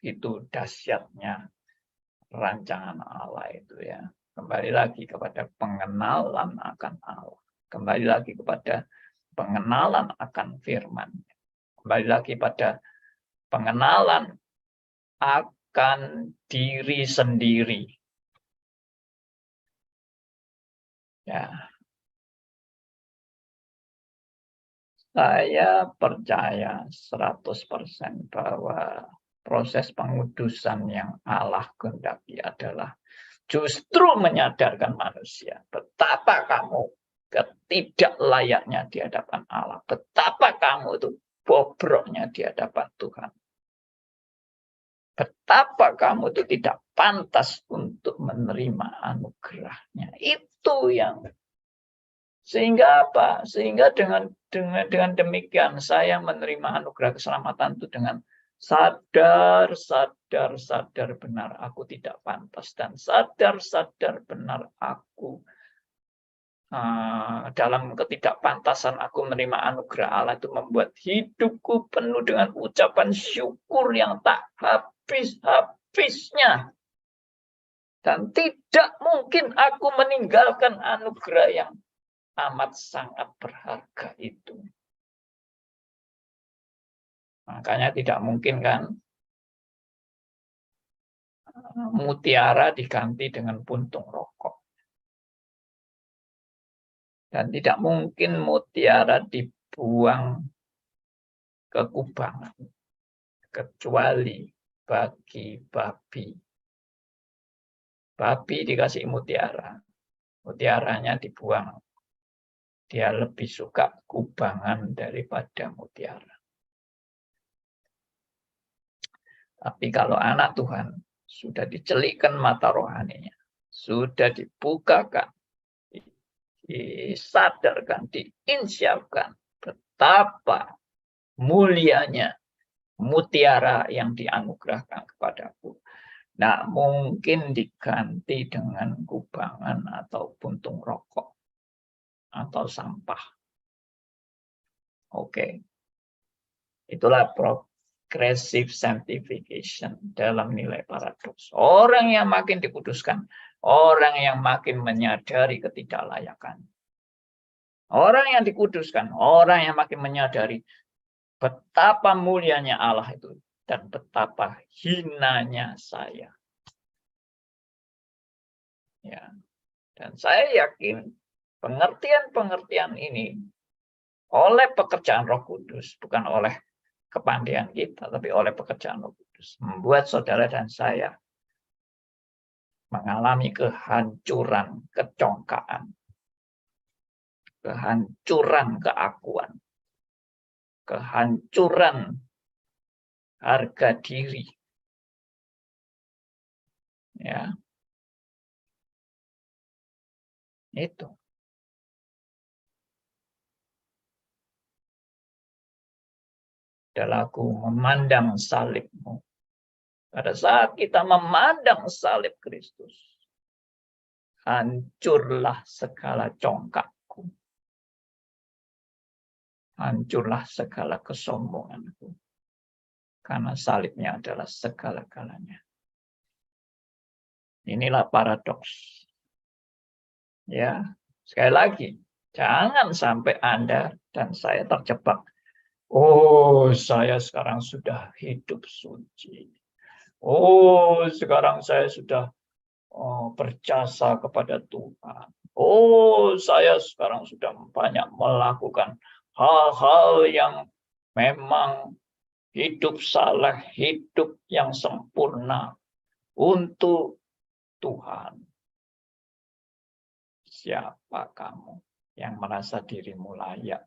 itu dahsyatnya rancangan Allah itu ya. Kembali lagi kepada pengenalan akan Allah. Kembali lagi kepada pengenalan akan firman. Kembali lagi pada pengenalan akan diri sendiri. Ya. Saya percaya 100% bahwa proses pengudusan yang Allah kehendaki adalah justru menyadarkan manusia betapa kamu ketidak layaknya di hadapan Allah, betapa kamu itu bobroknya di hadapan Tuhan, betapa kamu itu tidak pantas untuk menerima anugerahnya. Itu yang sehingga apa? Sehingga dengan demikian saya menerima anugerah keselamatan itu dengan sadar benar aku tidak pantas, dan sadar benar aku dalam ketidakpantasan aku menerima anugerah Allah itu membuat hidupku penuh dengan ucapan syukur yang tak habis-habisnya, dan tidak mungkin aku meninggalkan anugerah yang amat sangat berharga itu. Makanya tidak mungkin kan mutiara diganti dengan puntung rokok. Dan tidak mungkin mutiara dibuang ke kubangan. Kecuali bagi babi. Babi dikasih mutiara. Mutiaranya dibuang. Dia lebih suka kubangan daripada mutiara. Tapi kalau anak Tuhan sudah dicelikkan mata rohaninya, sudah dibukakan, disadarkan, diinsyafkan betapa mulianya mutiara yang dianugerahkan kepadaku. Nah, mungkin diganti dengan kubangan atau puntung rokok atau sampah. Oke. Itulah progressive sanctification dalam nilai paradoks. Orang yang makin dikuduskan, orang yang makin menyadari ketidaklayakan. Orang yang dikuduskan, orang yang makin menyadari betapa mulianya Allah itu dan betapa hinanya saya. Ya. Dan saya yakin pengertian-pengertian ini oleh pekerjaan Roh Kudus, bukan oleh kepandaian kita, tapi oleh pekerjaan Roh Kudus, membuat saudara dan saya mengalami kehancuran, kecongkaan, kehancuran keakuan, kehancuran harga diri. Ya. Itu. Adalah aku memandang salibmu. Pada saat kita memandang salib Kristus, hancurlah segala congkakku. Hancurlah segala kesombonganku. Karena salibnya adalah segala-galanya. Inilah paradoks. Ya, sekali lagi, jangan sampai Anda dan saya terjebak Oh, saya sekarang sudah hidup suci. Oh, sekarang saya sudah berjasa kepada Tuhan. Oh, saya sekarang sudah banyak melakukan hal-hal yang memang hidup saleh, hidup yang sempurna untuk Tuhan. Siapa kamu yang merasa dirimu layak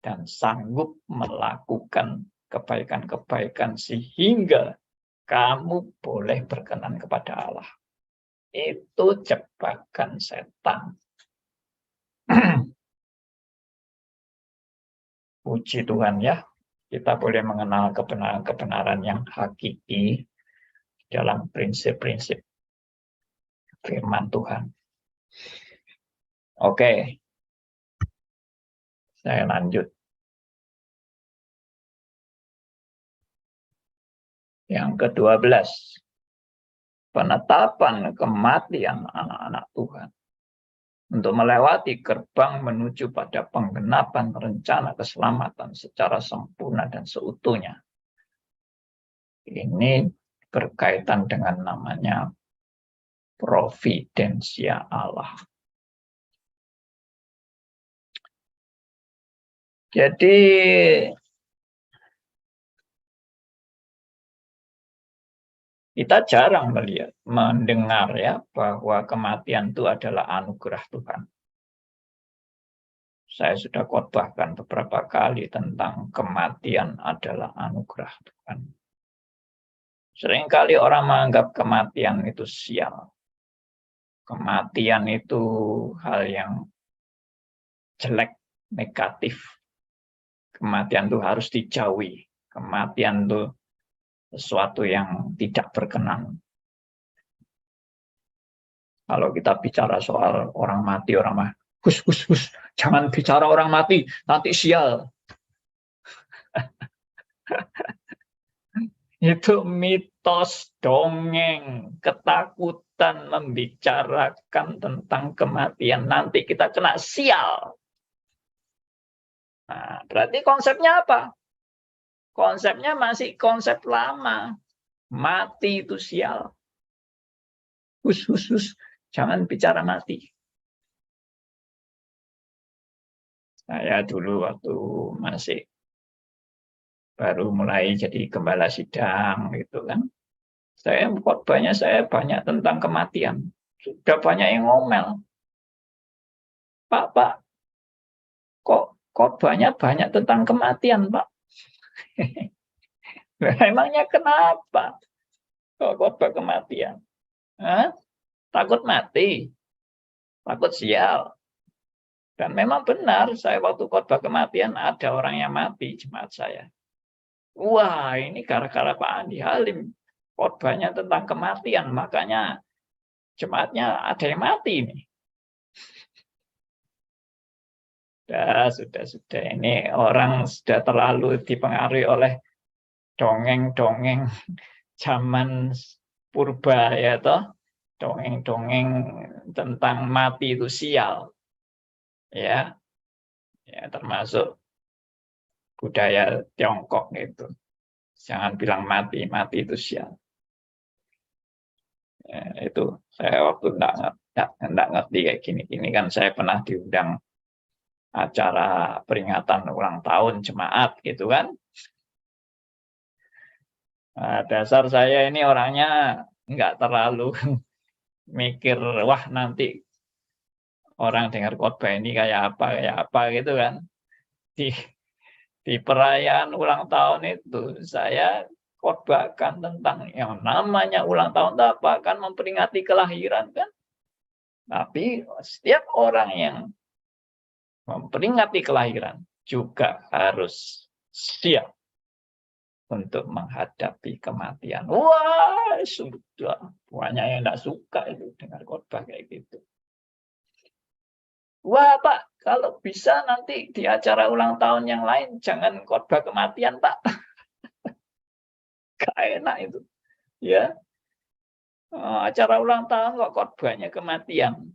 dan sanggup melakukan kebaikan-kebaikan sehingga kamu boleh berkenan kepada Allah? Itu jebakan setan. Puji Tuhan ya, kita boleh mengenal kebenaran-kebenaran yang hakiki dalam prinsip-prinsip firman Tuhan. Oke, saya lanjut. Yang ke-12, penetapan kematian anak-anak Tuhan untuk melewati gerbang menuju pada penggenapan rencana keselamatan secara sempurna dan seutuhnya. Ini berkaitan dengan namanya providensia Allah. Jadi kita jarang mendengar ya bahwa kematian itu adalah anugerah Tuhan. Saya sudah khotbahkan beberapa kali tentang kematian adalah anugerah Tuhan. Seringkali orang menganggap kematian itu sial. Kematian itu hal yang jelek, negatif. Kematian itu harus dijauhi. Kematian itu sesuatu yang tidak berkenan. Kalau kita bicara soal orang mati, hus, jangan bicara orang mati, nanti sial. Itu mitos, dongeng, ketakutan membicarakan tentang kematian. Nanti kita kena sial. Nah, berarti konsepnya apa? Konsepnya masih konsep lama. Mati itu sial. Hus, jangan bicara mati. Saya dulu waktu masih baru mulai jadi gembala sidang gitu kan. Khotbahnya saya banyak tentang kematian. Sudah banyak yang ngomel. Pak, kok khotbahnya banyak tentang kematian, Pak? Emangnya kenapa? Kok khotbah kematian? Hah? Takut mati? Takut sial? Dan memang benar, saya waktu khotbah kematian ada orang yang mati, jemaat saya. Wah, ini gara-gara Pak Andi Halim. Khotbahnya tentang kematian, makanya jemaatnya ada yang mati nih. Sudah. Ini orang sudah terlalu dipengaruhi oleh dongeng-dongeng zaman purba ya toh. Dongeng-dongeng tentang mati itu sial. Ya, termasuk budaya Tiongkok itu. Jangan bilang mati itu sial. Ya, itu saya waktu enggak ngerti kayak gini kan saya pernah diundang acara peringatan ulang tahun jemaat gitu kan. Nah, dasar saya ini orangnya enggak terlalu mikir wah nanti orang dengar khotbah ini kayak apa gitu kan. Di perayaan ulang tahun itu saya khotbahkan tentang yang namanya ulang tahun itu apa? Kan memperingati kelahiran kan. Tapi setiap orang yang memperingati kelahiran juga harus siap untuk menghadapi kematian. Wah, sudah banyak yang tidak suka itu dengar khotbah kayak gitu. Wah, Pak, kalau bisa nanti di acara ulang tahun yang lain jangan khotbah kematian, Pak. Gak enak itu. Ya. Acara ulang tahun kok khotbahnya kematian.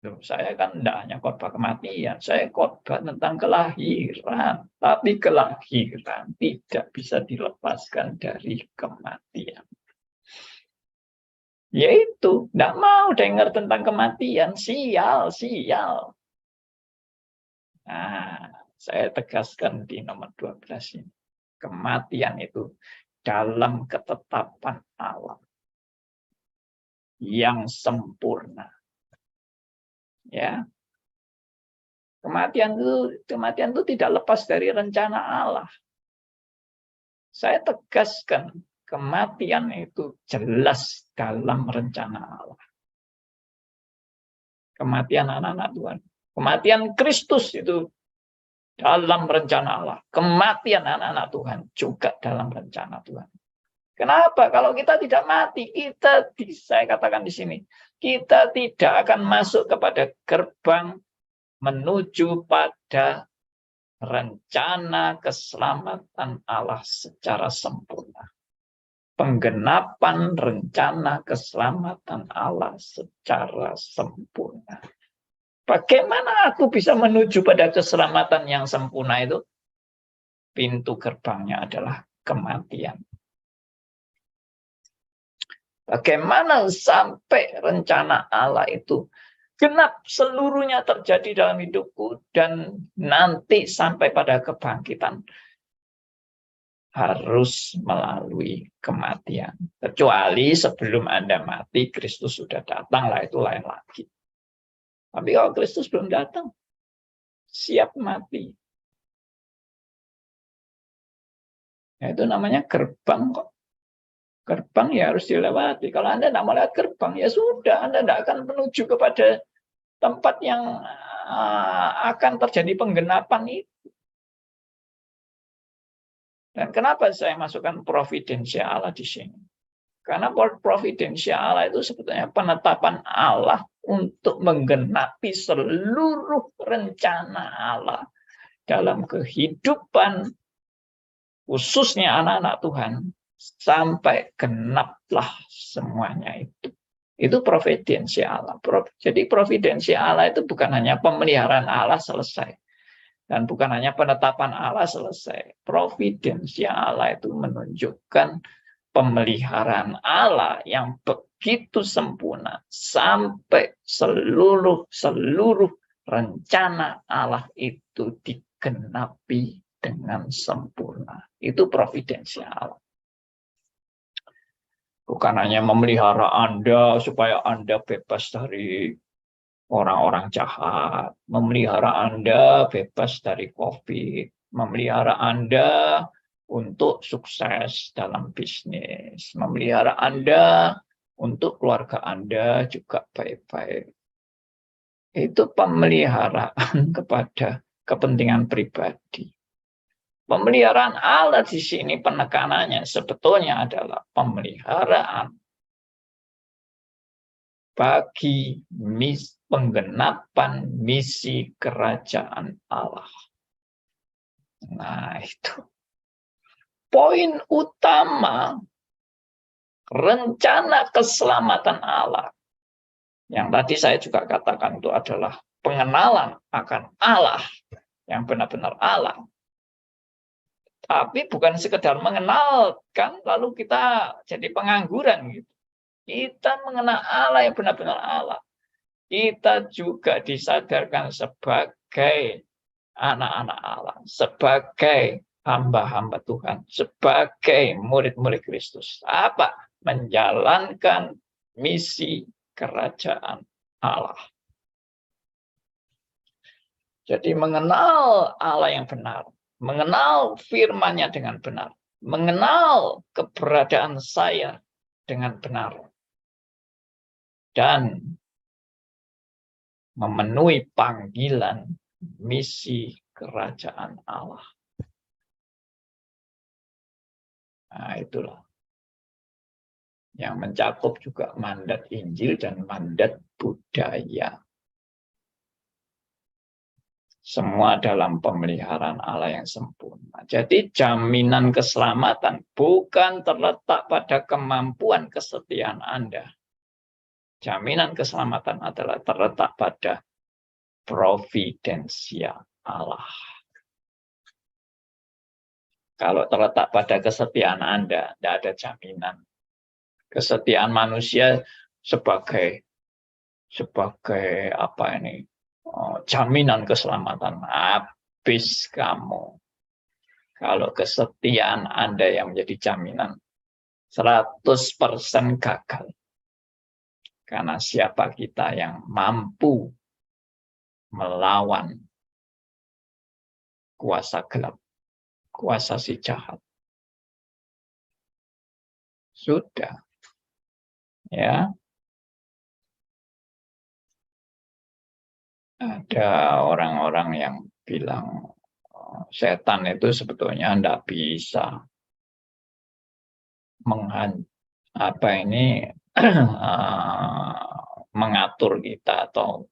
Loh, saya kan tidak hanya khotbah kematian, saya khotbah tentang kelahiran. Tapi kelahiran tidak bisa dilepaskan dari kematian. Yaitu, tidak mau dengar tentang kematian, sial. Nah, saya tegaskan di nomor 12 ini. Kematian itu dalam ketetapan Allah yang sempurna. Ya, kematian itu tidak lepas dari rencana Allah. Saya tegaskan, kematian itu jelas dalam rencana Allah. Kematian anak-anak Tuhan, kematian Kristus itu dalam rencana Allah. Kematian anak-anak Tuhan juga dalam rencana Tuhan. Kenapa? Kalau kita tidak mati, saya katakan di sini, kita tidak akan masuk kepada gerbang menuju pada rencana keselamatan Allah secara sempurna. Penggenapan rencana keselamatan Allah secara sempurna. Bagaimana aku bisa menuju pada keselamatan yang sempurna itu? Pintu gerbangnya adalah kematian. Bagaimana sampai rencana Allah itu genap seluruhnya terjadi dalam hidupku dan nanti sampai pada kebangkitan harus melalui kematian. Kecuali sebelum Anda mati, Kristus sudah datang, lah itu lain lagi. Tapi kalau Kristus belum datang, siap mati. Ya, itu namanya gerbang kok. Gerbang ya harus dilewati. Kalau Anda tidak mau lewat gerbang, ya sudah, Anda tidak akan menuju kepada tempat yang akan terjadi penggenapan itu. Dan kenapa saya masukkan providensia Allah di sini? Karena providensia Allah itu sebetulnya penetapan Allah untuk menggenapi seluruh rencana Allah dalam kehidupan, khususnya anak-anak Tuhan, sampai genaplah semuanya itu. Itu providensia Allah. Jadi providensia Allah itu bukan hanya pemeliharaan Allah selesai. Dan bukan hanya penetapan Allah selesai. Providensia Allah itu menunjukkan pemeliharaan Allah yang begitu sempurna. Sampai seluruh rencana Allah itu digenapi dengan sempurna. Itu providensia Allah. Bukan hanya memelihara Anda supaya Anda bebas dari orang-orang jahat, memelihara Anda bebas dari COVID, memelihara Anda untuk sukses dalam bisnis, memelihara Anda untuk keluarga Anda juga baik-baik. Itu pemeliharaan kepada kepentingan pribadi. Pemeliharaan Allah di sini penekanannya sebetulnya adalah pemeliharaan bagi penggenapan misi kerajaan Allah. Nah, itu poin utama rencana keselamatan Allah. Yang tadi saya juga katakan itu adalah pengenalan akan Allah yang benar-benar Allah. Tapi bukan sekedar mengenalkan lalu kita jadi pengangguran gitu. Kita mengenal Allah yang benar-benar Allah. Kita juga disadarkan sebagai anak-anak Allah, sebagai hamba-hamba Tuhan, sebagai murid-murid Kristus. Apa? Menjalankan misi kerajaan Allah. Jadi mengenal Allah yang benar, mengenal firman-Nya dengan benar, mengenal keberadaan saya dengan benar, dan memenuhi panggilan misi kerajaan Allah. Nah, itulah yang mencakup juga mandat Injil dan mandat budaya. Semua dalam pemeliharaan Allah yang sempurna. Jadi jaminan keselamatan bukan terletak pada kemampuan kesetiaan Anda, Jaminan keselamatan adalah terletak pada providensia Allah. Kalau terletak pada kesetiaan Anda, tidak ada jaminan. Kesetiaan manusia sebagai apa ini? Jaminan keselamatan. Habis kamu. Kalau kesetiaan Anda yang menjadi jaminan, 100% gagal. Karena siapa kita yang mampu melawan kuasa gelap, kuasa si jahat. Sudah. Ya. Ada orang-orang yang bilang setan itu sebetulnya tidak bisa mengatur kita atau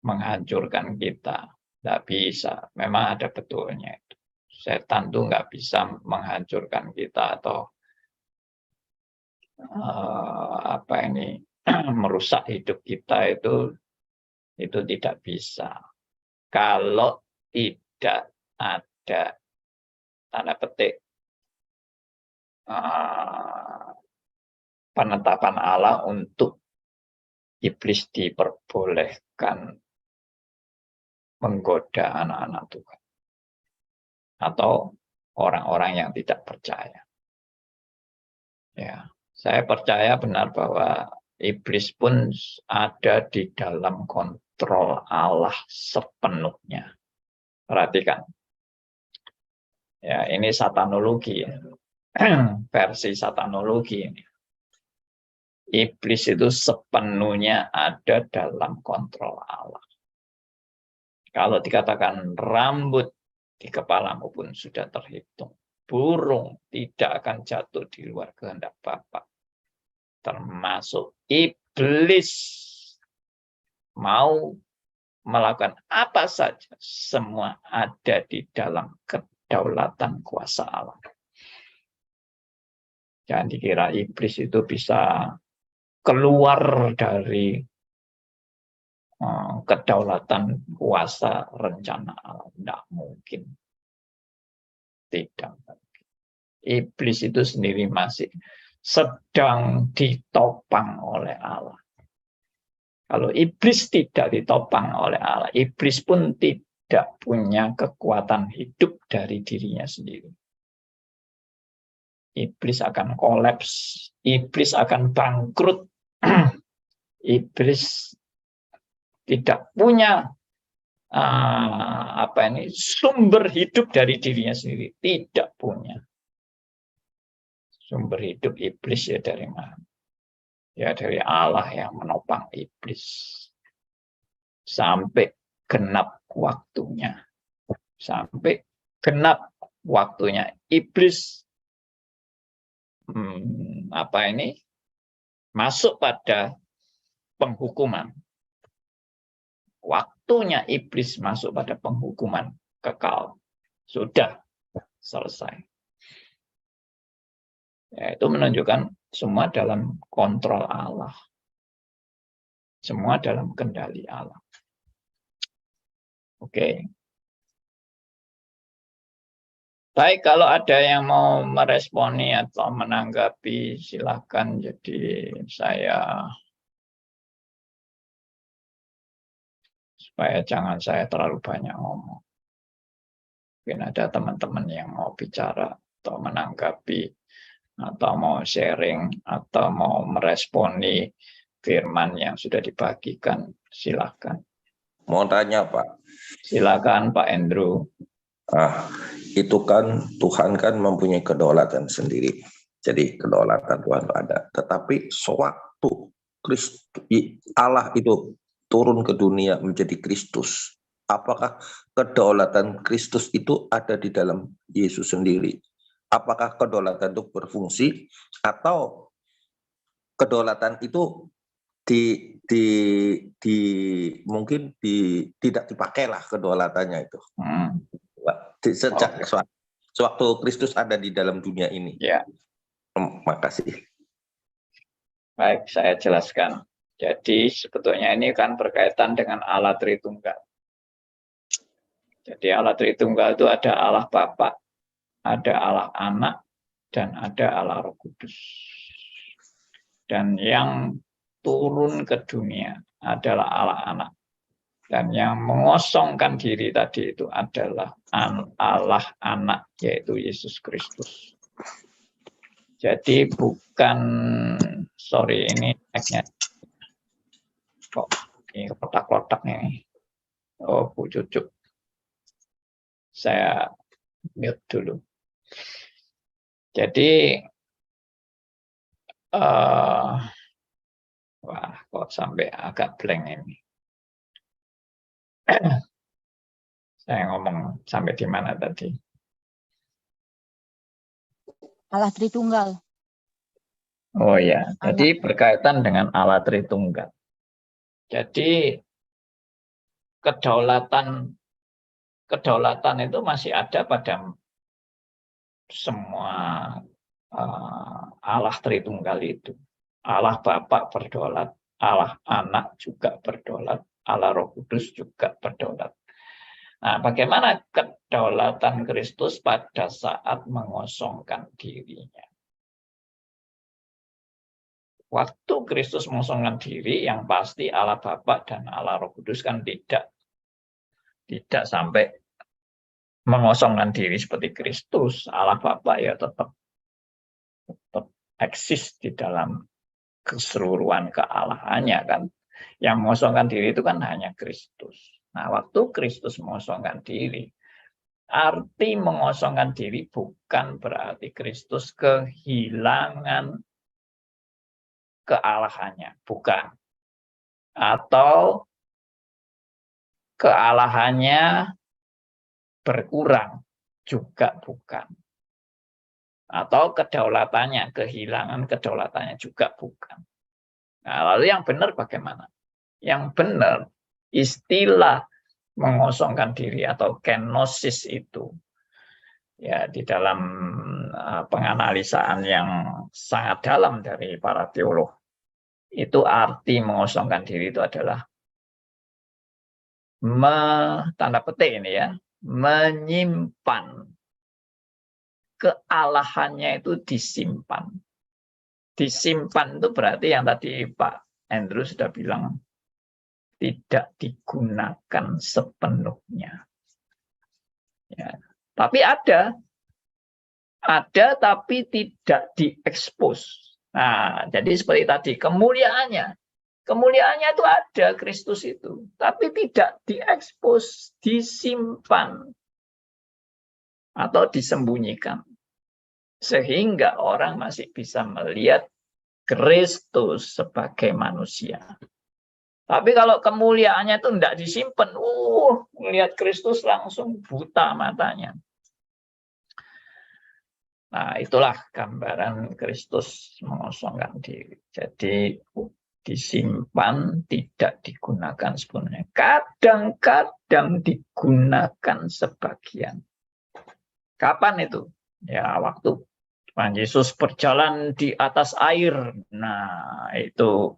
menghancurkan kita. Tidak bisa. Memang ada betulnya itu. Setan itu nggak bisa menghancurkan kita atau merusak hidup kita, itu tidak bisa. Kalau tidak ada tanda petik penetapan Allah untuk iblis diperbolehkan menggoda anak-anak Tuhan atau orang-orang yang tidak percaya. Ya, saya percaya benar bahwa iblis pun ada di dalam kontrol Allah sepenuhnya. Perhatikan. Ya, ini satanologi. Versi satanologi ini. Iblis itu sepenuhnya ada dalam kontrol Allah. Kalau dikatakan rambut di kepalamu pun sudah terhitung. Burung tidak akan jatuh di luar kehendak Bapa. Termasuk iblis mau melakukan apa saja, semua ada di dalam kedaulatan kuasa Allah. Jangan dikira iblis itu bisa keluar dari kedaulatan kuasa rencana Allah. Tidak mungkin. Tidak mungkin. Iblis itu sendiri masih sedang ditopang oleh Allah. Kalau iblis tidak ditopang oleh Allah, iblis pun tidak punya kekuatan hidup dari dirinya sendiri. Iblis akan kolaps, iblis akan bangkrut, iblis tidak punya sumber hidup dari dirinya sendiri, tidak punya. Sumber hidup iblis ya dari mana? Ya dari Allah yang menopang iblis. Sampai genap waktunya. Sampai genap waktunya iblis masuk pada penghukuman. Waktunya iblis masuk pada penghukuman kekal. Sudah selesai. Ya, itu menunjukkan semua dalam kontrol Allah. Semua dalam kendali Allah. Oke. Baik, kalau ada yang mau meresponi atau menanggapi, silakan. Jadi supaya jangan saya terlalu banyak ngomong. Mungkin ada teman-teman yang mau bicara atau menanggapi, atau mau sharing, atau mau meresponi firman yang sudah dibagikan, silakan. Mau tanya, Pak. Silakan, Pak Andrew. Itu kan Tuhan kan mempunyai kedaulatan sendiri. Jadi kedaulatan Tuhan ada. Tetapi sewaktu Allah itu turun ke dunia menjadi Kristus, apakah kedaulatan Kristus itu ada di dalam Yesus sendiri? Apakah kedaulatan itu berfungsi atau kedaulatan itu mungkin tidak dipakailah kedaulatannya itu? Sejak sewaktu Kristus ada di dalam dunia ini. Ya. Makasih. Baik, saya jelaskan. Jadi sebetulnya ini kan berkaitan dengan Allah Tritunggal. Jadi Allah Tritunggal itu ada Allah Bapa, ada Allah Anak, dan ada Allah Roh Kudus. Dan yang turun ke dunia adalah Allah Anak. Dan yang mengosongkan diri tadi itu adalah Allah Anak, yaitu Yesus Kristus. Jadi bukan, sorry ini tag-nya. Kok ini kotak-kotak nih. Oh, Bu Cucuk. Saya mute dulu. Jadi, wah, kok sampai agak blank ini. Saya ngomong sampai di mana tadi? Allah Tritunggal. Oh ya, jadi berkaitan dengan Allah Tritunggal. Jadi kedaulatan itu masih ada pada semua Allah Tritunggal itu. Allah Bapa berdaulat, Allah Anak juga berdaulat, Allah Roh Kudus juga berdaulat. Nah, bagaimana kedaulatan Kristus pada saat mengosongkan dirinya? Waktu Kristus mengosongkan diri, yang pasti Allah Bapa dan Allah Roh Kudus kan tidak sampai mengosongkan diri seperti Kristus. Allah Bapa ya tetap eksis di dalam keseluruhan kealahannya kan. Yang mengosongkan diri itu kan hanya Kristus. Nah, waktu Kristus mengosongkan diri, arti mengosongkan diri bukan berarti Kristus kehilangan kealahannya, bukan. Atau kealahannya berkurang, juga bukan. Atau kedaulatannya, kehilangan kedaulatannya juga bukan. Nah, lalu yang benar bagaimana? Yang benar, istilah mengosongkan diri atau kenosis itu, ya di dalam penganalisaan yang sangat dalam dari para teolog, itu arti mengosongkan diri itu adalah tanda petik ini ya, menyimpan kealahannya itu disimpan. Disimpan itu berarti yang tadi Pak Andrew sudah bilang, tidak digunakan sepenuhnya. Ya. Tapi ada tapi tidak diekspos. Nah, jadi seperti tadi, kemuliaannya itu ada, Kristus itu, tapi tidak diekspos, disimpan atau disembunyikan, sehingga orang masih bisa melihat Kristus sebagai manusia. Tapi kalau kemuliaannya itu tidak disimpan, melihat Kristus langsung buta matanya. Nah, itulah gambaran Kristus mengosongkan diri. Jadi disimpan, tidak digunakan sepenuhnya. Kadang-kadang digunakan sebagian. Kapan itu? Ya, waktu Tuhan Yesus berjalan di atas air. Nah, itu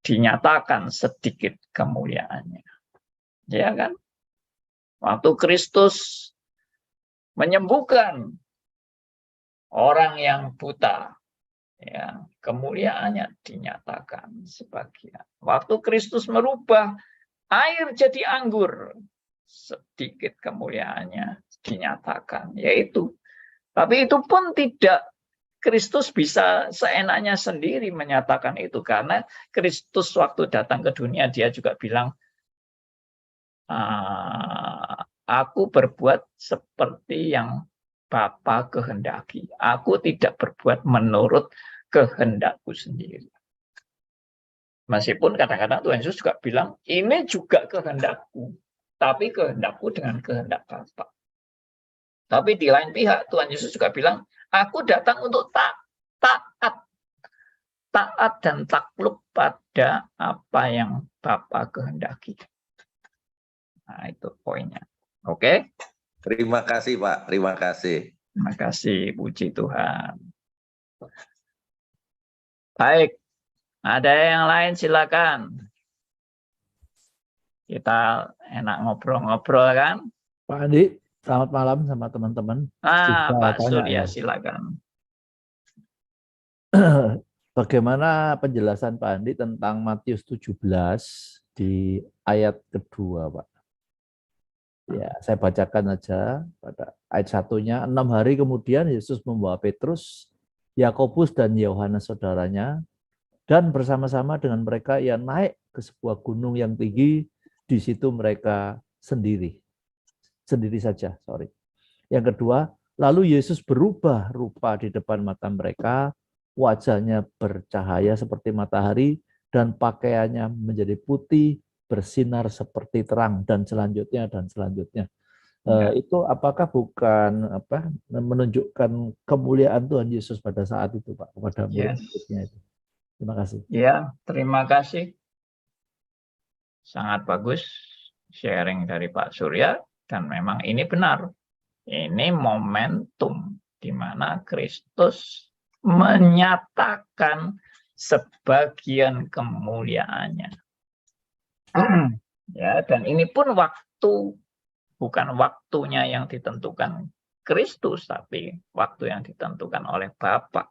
dinyatakan sedikit kemuliaannya. Ya kan? Waktu Kristus menyembuhkan orang yang buta, ya, kemuliaannya dinyatakan sebagian. Waktu Kristus merubah air jadi anggur, sedikit kemuliaannya dinyatakan, yaitu. Tapi itu pun tidak, Kristus bisa seenaknya sendiri menyatakan itu, karena Kristus waktu datang ke dunia dia juga bilang, aku berbuat seperti yang Bapa kehendaki. Aku tidak berbuat menurut kehendakku sendiri. Meskipun kadang-kadang Tuhan Yesus juga bilang, ini juga kehendakku, tapi kehendakku dengan kehendak Bapa. Tapi di lain pihak Tuhan Yesus juga bilang, aku datang untuk taat dan takluk pada apa yang Bapa kehendaki. Nah, itu poinnya. Oke? Terima kasih, Pak. Terima kasih. Terima kasih, puji Tuhan. Baik, Ada yang lain silakan. Kita enak ngobrol-ngobrol kan? Pak Andi, selamat malam sama teman-teman. Pak Tanya Surya ya. silakan. Bagaimana penjelasan Pak Andi tentang Matius 17 di ayat kedua, Pak? Ya, saya bacakan aja pada ayat 1-nya. 6 hari kemudian Yesus membawa Petrus, Yakobus dan Yohanes saudaranya, dan bersama-sama dengan mereka ia naik ke sebuah gunung yang tinggi. Di situ mereka sendiri saja. Yang kedua, lalu Yesus berubah rupa di depan mata mereka, wajahnya bercahaya seperti matahari dan pakaiannya menjadi putih bersinar seperti terang, dan selanjutnya. Itu apakah bukan menunjukkan kemuliaan Tuhan Yesus pada saat itu, Pak, kepada murid-muridnya itu? Terima kasih. Ya, terima kasih. Sangat bagus sharing dari Pak Surya, dan memang ini benar. Ini momentum di mana Kristus menyatakan sebagian kemuliaannya. Ya, dan ini pun bukan waktunya yang ditentukan Kristus, tapi waktu yang ditentukan oleh Bapa.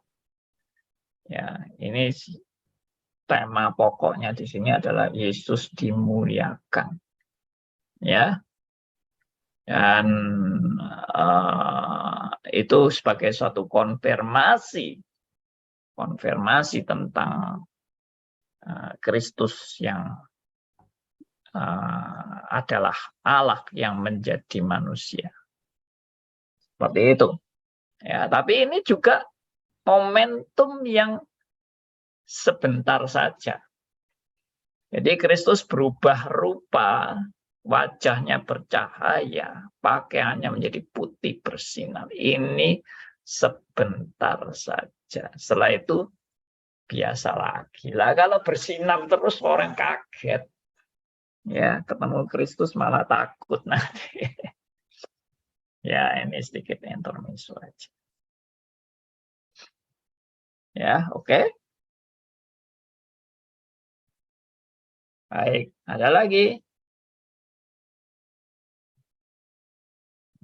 Ya, ini tema pokoknya di sini adalah Yesus dimuliakan. Ya. Dan itu sebagai suatu konfirmasi tentang Kristus yang adalah Allah yang menjadi manusia. Seperti itu. Ya, tapi ini juga momentum yang sebentar saja. Jadi Kristus berubah rupa, wajahnya bercahaya, pakaiannya menjadi putih bersinar. Ini sebentar saja. Setelah itu biasa lagi. Lah kalau bersinar terus orang kaget. Ya, ketemu Kristus malah takut nanti. Ya, ini sedikit intermezzo aja. Ya, oke. Baik, ada lagi?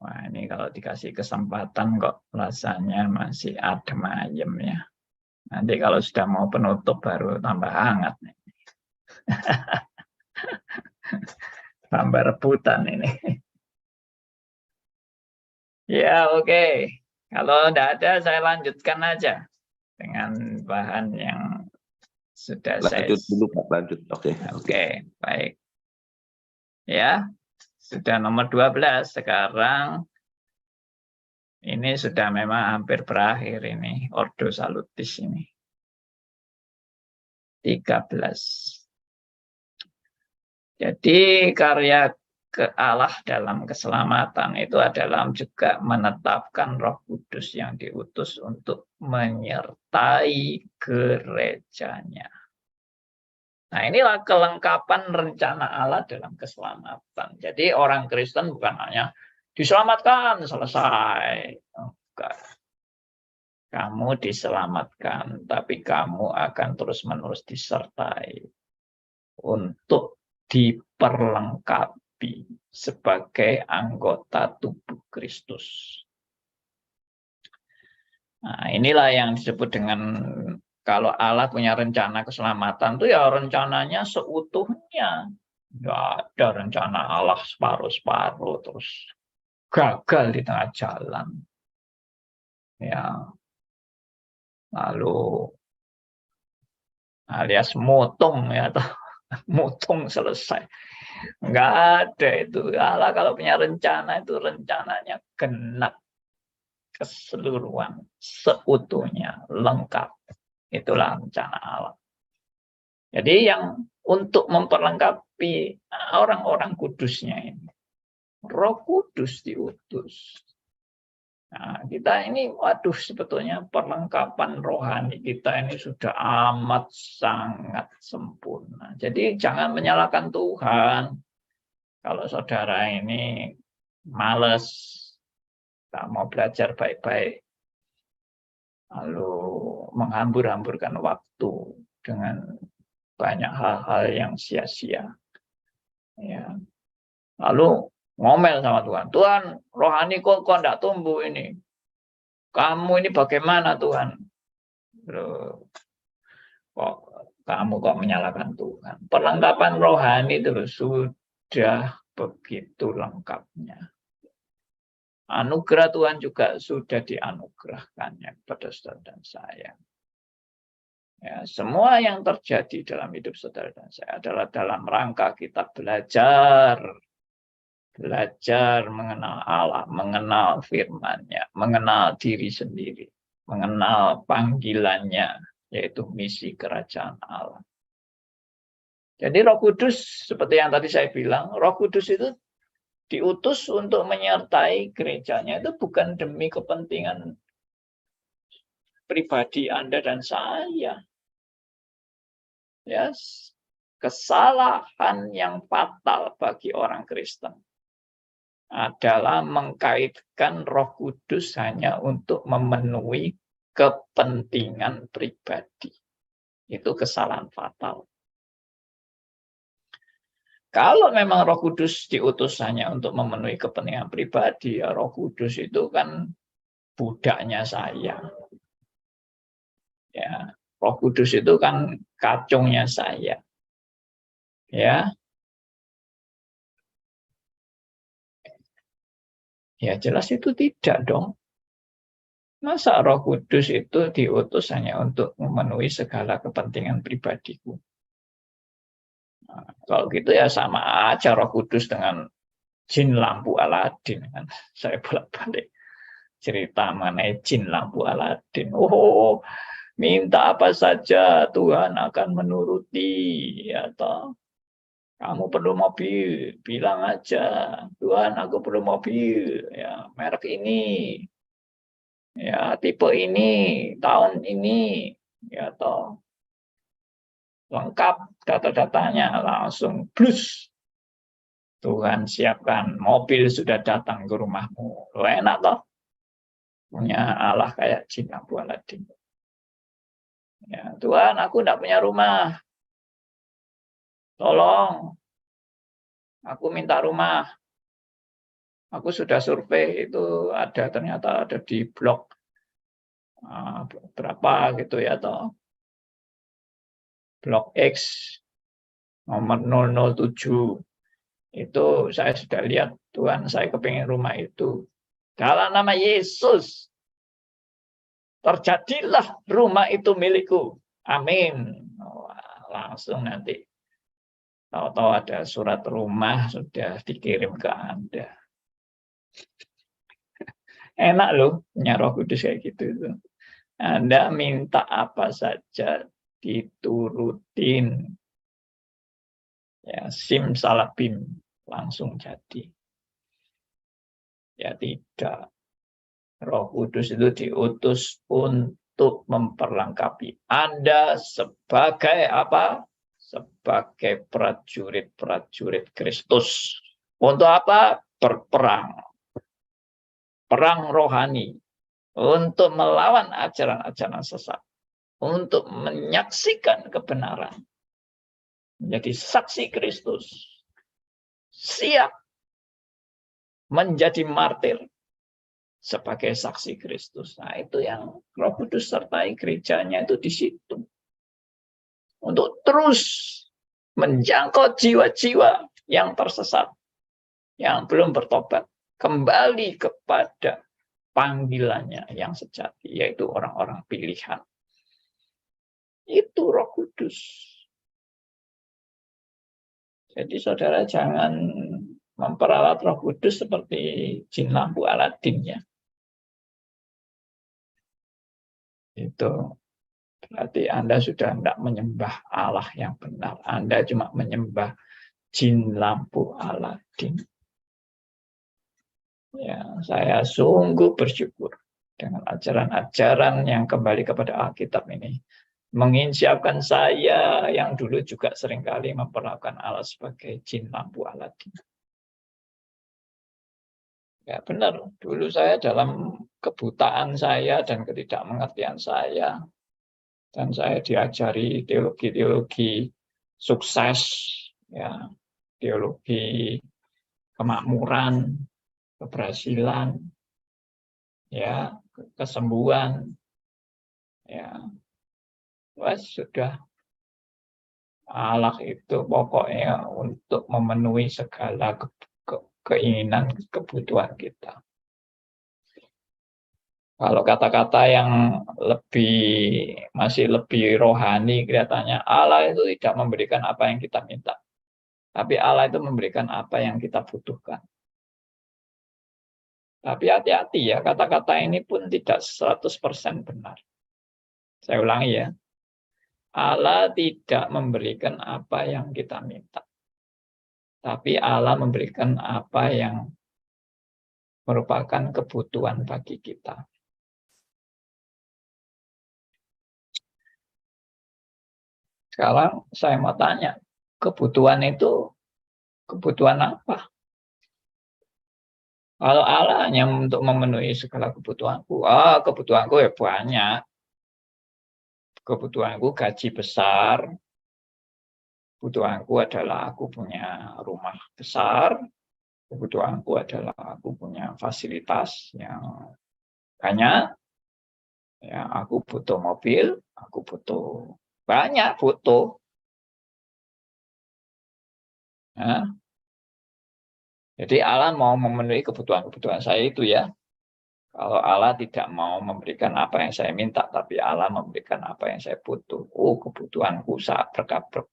Wah, ini kalau dikasih kesempatan kok rasanya masih adem ayem ya. Nanti kalau sudah mau penutup baru tambah hangat nih. Tambah rebutan ini. Ya, oke. Kalau tidak ada, saya lanjutkan aja dengan bahan yang sudah lanjut dulu, Pak. Lanjut. Oke. Oke, baik. Ya, sudah nomor 12. Sekarang ini sudah memang hampir berakhir ini, Ordo Salutis ini. 13. Jadi karya Allah dalam keselamatan itu adalah juga menetapkan Roh Kudus yang diutus untuk menyertai gerejanya. Nah, inilah kelengkapan rencana Allah dalam keselamatan. Jadi orang Kristen bukan hanya diselamatkan, selesai. Enggak. Kamu diselamatkan, tapi kamu akan terus-menerus disertai untuk diperlengkapi sebagai anggota tubuh Kristus. Nah, inilah yang disebut dengan kalau Allah punya rencana keselamatan itu ya rencananya seutuhnya. Nggak ada rencana Allah separuh-separuh terus gagal di tengah jalan. Ya. Lalu alias motong ya, atau motong selesai. Nggak ada itu. Allah kalau punya rencana itu rencananya genap keseluruhan, seutuhnya, lengkap. Itulah rencana Allah. Jadi yang untuk memperlengkapi orang-orang kudusnya ini, Roh Kudus diutus. Nah, kita ini, waduh, sebetulnya perlengkapan rohani kita ini sudah amat sangat sempurna. Jadi jangan menyalahkan Tuhan. Kalau saudara ini males, tak mau belajar baik-baik, lalu menghambur-hamburkan waktu, dengan banyak hal-hal yang sia-sia. Ya. Lalu ngomel sama Tuhan. Tuhan, rohani kok enggak tumbuh ini. Kamu ini bagaimana Tuhan? Loh, kok kamu kok menyalahkan Tuhan? Perlengkapan rohani itu sudah begitu lengkapnya. Anugerah Tuhan juga sudah dianugerahkannya kepada saudara dan saya. Ya, semua yang terjadi dalam hidup saudara dan saya adalah dalam rangka kita belajar mengenal Allah, mengenal firman-Nya, mengenal diri sendiri, mengenal panggilannya, yaitu misi kerajaan Allah. Jadi Roh Kudus, seperti yang tadi saya bilang, Roh Kudus itu diutus untuk menyertai gerejanya, itu bukan demi kepentingan pribadi Anda dan saya. Ya, kesalahan yang fatal bagi orang Kristen adalah mengkaitkan Roh Kudus hanya untuk memenuhi kepentingan pribadi. Itu kesalahan fatal. Kalau memang Roh Kudus diutus hanya untuk memenuhi kepentingan pribadi, ya Roh Kudus itu kan budaknya saya. Ya, Roh Kudus itu kan kacungnya saya. Ya. Ya jelas itu tidak dong. Masa Roh Kudus itu diutus hanya untuk memenuhi segala kepentingan pribadiku? Nah, kalau gitu ya sama aja Roh Kudus dengan jin lampu Aladin kan. Saya bolak-balik cerita mengenai jin lampu Aladin. Oh, minta apa saja Tuhan akan menuruti, ya toh. Kamu perlu mobil, bilang aja, Tuhan aku perlu mobil, ya merek ini, ya tipe ini, tahun ini, ya toh. Lengkap data-datanya, langsung plus. Tuhan siapkan, mobil sudah datang ke rumahmu. Lo enak toh? Punya Allah kayak jin lampu Aladin. Ya, Tuhan aku tidak punya rumah. Tolong, aku minta rumah. Aku sudah survei itu ternyata ada di blog berapa gitu ya toh. Blog X nomor 007. Itu saya sudah lihat, Tuhan saya kepingin rumah itu. Dalam nama Yesus, terjadilah rumah itu milikku. Amin. Langsung nanti tahu-tahu ada surat rumah sudah dikirim ke Anda. Enak loh punya Roh Kudus kayak gitu. Anda minta apa saja diturutin. Ya, simsalabim langsung jadi. Ya tidak. Roh Kudus itu diutus untuk memperlengkapi Anda sebagai apa? Sebagai prajurit-prajurit Kristus. Untuk apa? Berperang. Perang rohani. Untuk melawan ajaran-ajaran sesat. Untuk menyaksikan kebenaran. Menjadi saksi Kristus. Siap menjadi martir. Sebagai saksi Kristus. Nah itu yang Roh Kudus sertai gerejanya itu di situ. Untuk terus menjangkau jiwa-jiwa yang tersesat, yang belum bertobat, kembali kepada panggilannya yang sejati, yaitu orang-orang pilihan. Itu Roh Kudus. Jadi saudara jangan memperalat Roh Kudus seperti jin lampu Aladin ya. Itu berarti Anda sudah tidak menyembah Allah yang benar. Anda cuma menyembah jin lampu Aladin. Ya, saya sungguh bersyukur dengan ajaran-ajaran yang kembali kepada Alkitab ini. Menginsyafkan saya yang dulu juga seringkali memperlakukan Allah sebagai jin lampu Aladin. Ya benar, dulu saya dalam kebutaan saya dan ketidakmengertian saya, Dan saya diajari teologi-teologi sukses, ya, teologi kemakmuran, keberhasilan, ya, kesembuhan, ya, wes sudah. Allah itu pokoknya untuk memenuhi segala keinginan, kebutuhan kita. Kalau kata-kata yang masih lebih rohani, kelihatannya Allah itu tidak memberikan apa yang kita minta. Tapi Allah itu memberikan apa yang kita butuhkan. Tapi hati-hati ya, kata-kata ini pun tidak 100% benar. Saya ulangi ya. Allah tidak memberikan apa yang kita minta. Tapi Allah memberikan apa yang merupakan kebutuhan bagi kita. Sekarang saya mau tanya, kebutuhan itu kebutuhan apa? Kalau Allah hanya untuk memenuhi segala kebutuhanku, kebutuhanku ya banyak. Kebutuhanku gaji besar, kebutuhanku adalah aku punya rumah besar, kebutuhanku adalah aku punya fasilitas yang banyak, ya, aku butuh mobil, aku butuh banyak butuh. Nah, jadi Allah mau memenuhi kebutuhan-kebutuhan saya itu ya. Kalau Allah tidak mau memberikan apa yang saya minta, tapi Allah memberikan apa yang saya butuh. Kebutuhanku sangat berkabut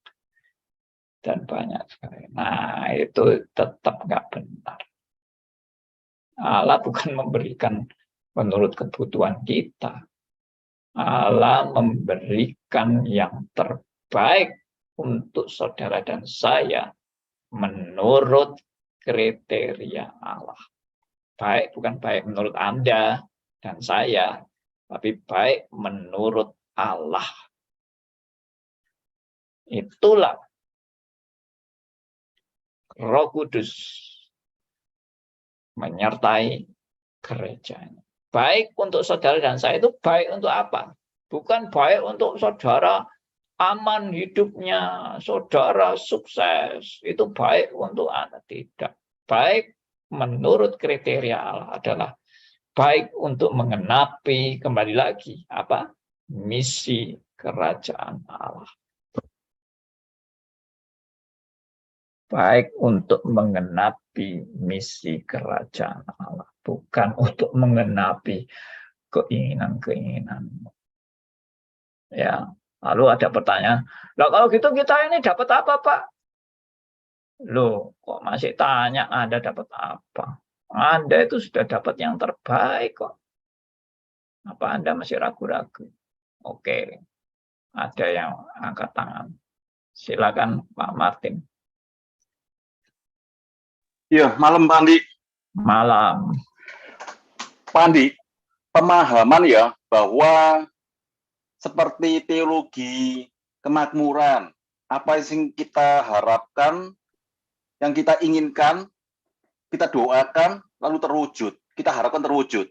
dan banyak sekali. Nah, itu tetap nggak benar. Allah bukan memberikan menurut kebutuhan kita. Allah memberikan yang terbaik untuk saudara dan saya menurut kriteria Allah. Baik bukan baik menurut Anda dan saya, tapi baik menurut Allah. Itulah Roh Kudus menyertai gerejanya. Baik untuk saudara dan saya itu baik untuk apa? Bukan baik untuk saudara aman hidupnya, saudara sukses. Itu baik untuk Anda. Tidak. Baik menurut kriteria Allah adalah baik untuk menggenapi, kembali lagi, apa? Misi kerajaan Allah. Baik untuk menggenapi misi kerajaan Allah, bukan untuk menggenapi keinginan-keinginan. Ya, lalu ada pertanyaan, lah kalau gitu kita ini dapat apa, Pak? Loh, kok masih tanya Anda dapat apa? Anda itu sudah dapat yang terbaik kok. Apa Anda masih ragu-ragu? Oke, ada yang angkat tangan. Silakan Pak Martin. Ya, malam Pak Andi. Malam. Pak Andi, pemahaman ya bahwa seperti teologi kemakmuran, apa yang kita harapkan, yang kita inginkan, kita doakan, lalu terwujud. Kita harapkan terwujud.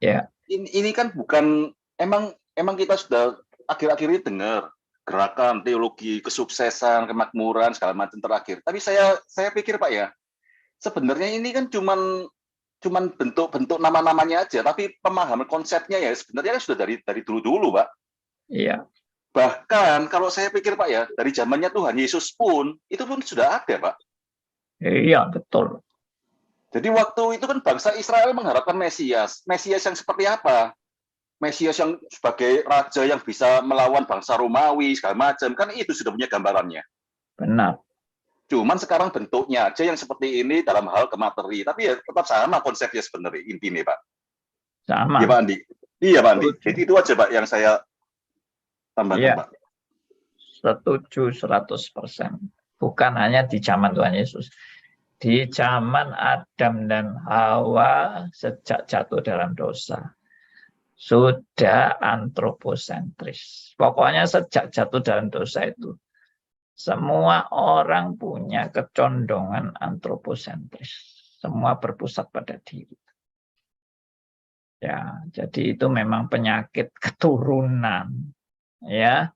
Ya. Ini kan bukan, emang kita sudah akhir-akhir ini dengar gerakan teologi kesuksesan, kemakmuran, segala macam terakhir. Tapi saya pikir Pak ya, sebenarnya ini kan cuman bentuk-bentuk nama-namanya aja, tapi pemahaman konsepnya ya sebenarnya kan sudah dari dulu-dulu, Pak. Iya. Bahkan kalau saya pikir Pak ya, dari zamannya Tuhan Yesus pun itu pun sudah ada, Pak. Iya, betul. Jadi waktu itu kan bangsa Israel mengharapkan Mesias. Mesias yang seperti apa? Mesias yang sebagai raja yang bisa melawan bangsa Romawi segala macam, kan itu sudah punya gambarannya. Benar. Cuman sekarang bentuknya aja yang seperti ini dalam hal kemateri, tapi ya tetap sama konsepnya sebenarnya intinya, Pak. Sama. Iya, Pak Andi. Iya, Pak Andi. Jadi itu aja, Pak, yang saya tambahkan, ya. Pak. Setuju 100%. Bukan hanya di zaman Tuhan Yesus. Di zaman Adam dan Hawa sejak jatuh dalam dosa. Sudah antroposentris. Pokoknya sejak jatuh dalam dosa itu. Semua orang punya kecondongan antroposentris. Semua berpusat pada diri. Ya, jadi itu memang penyakit keturunan. Ya,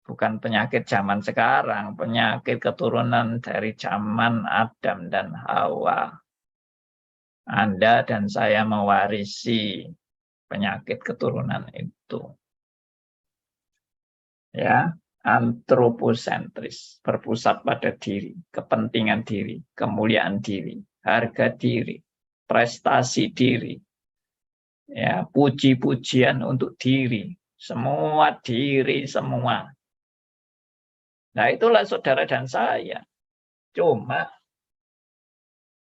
bukan penyakit zaman sekarang, penyakit keturunan dari zaman Adam dan Hawa. Anda dan saya mewarisi penyakit keturunan itu. Ya, antroposentris, berpusat pada diri, kepentingan diri, kemuliaan diri, harga diri, prestasi diri, ya, puji-pujian untuk diri, semua diri semua. Nah, itulah saudara dan saya. Cuma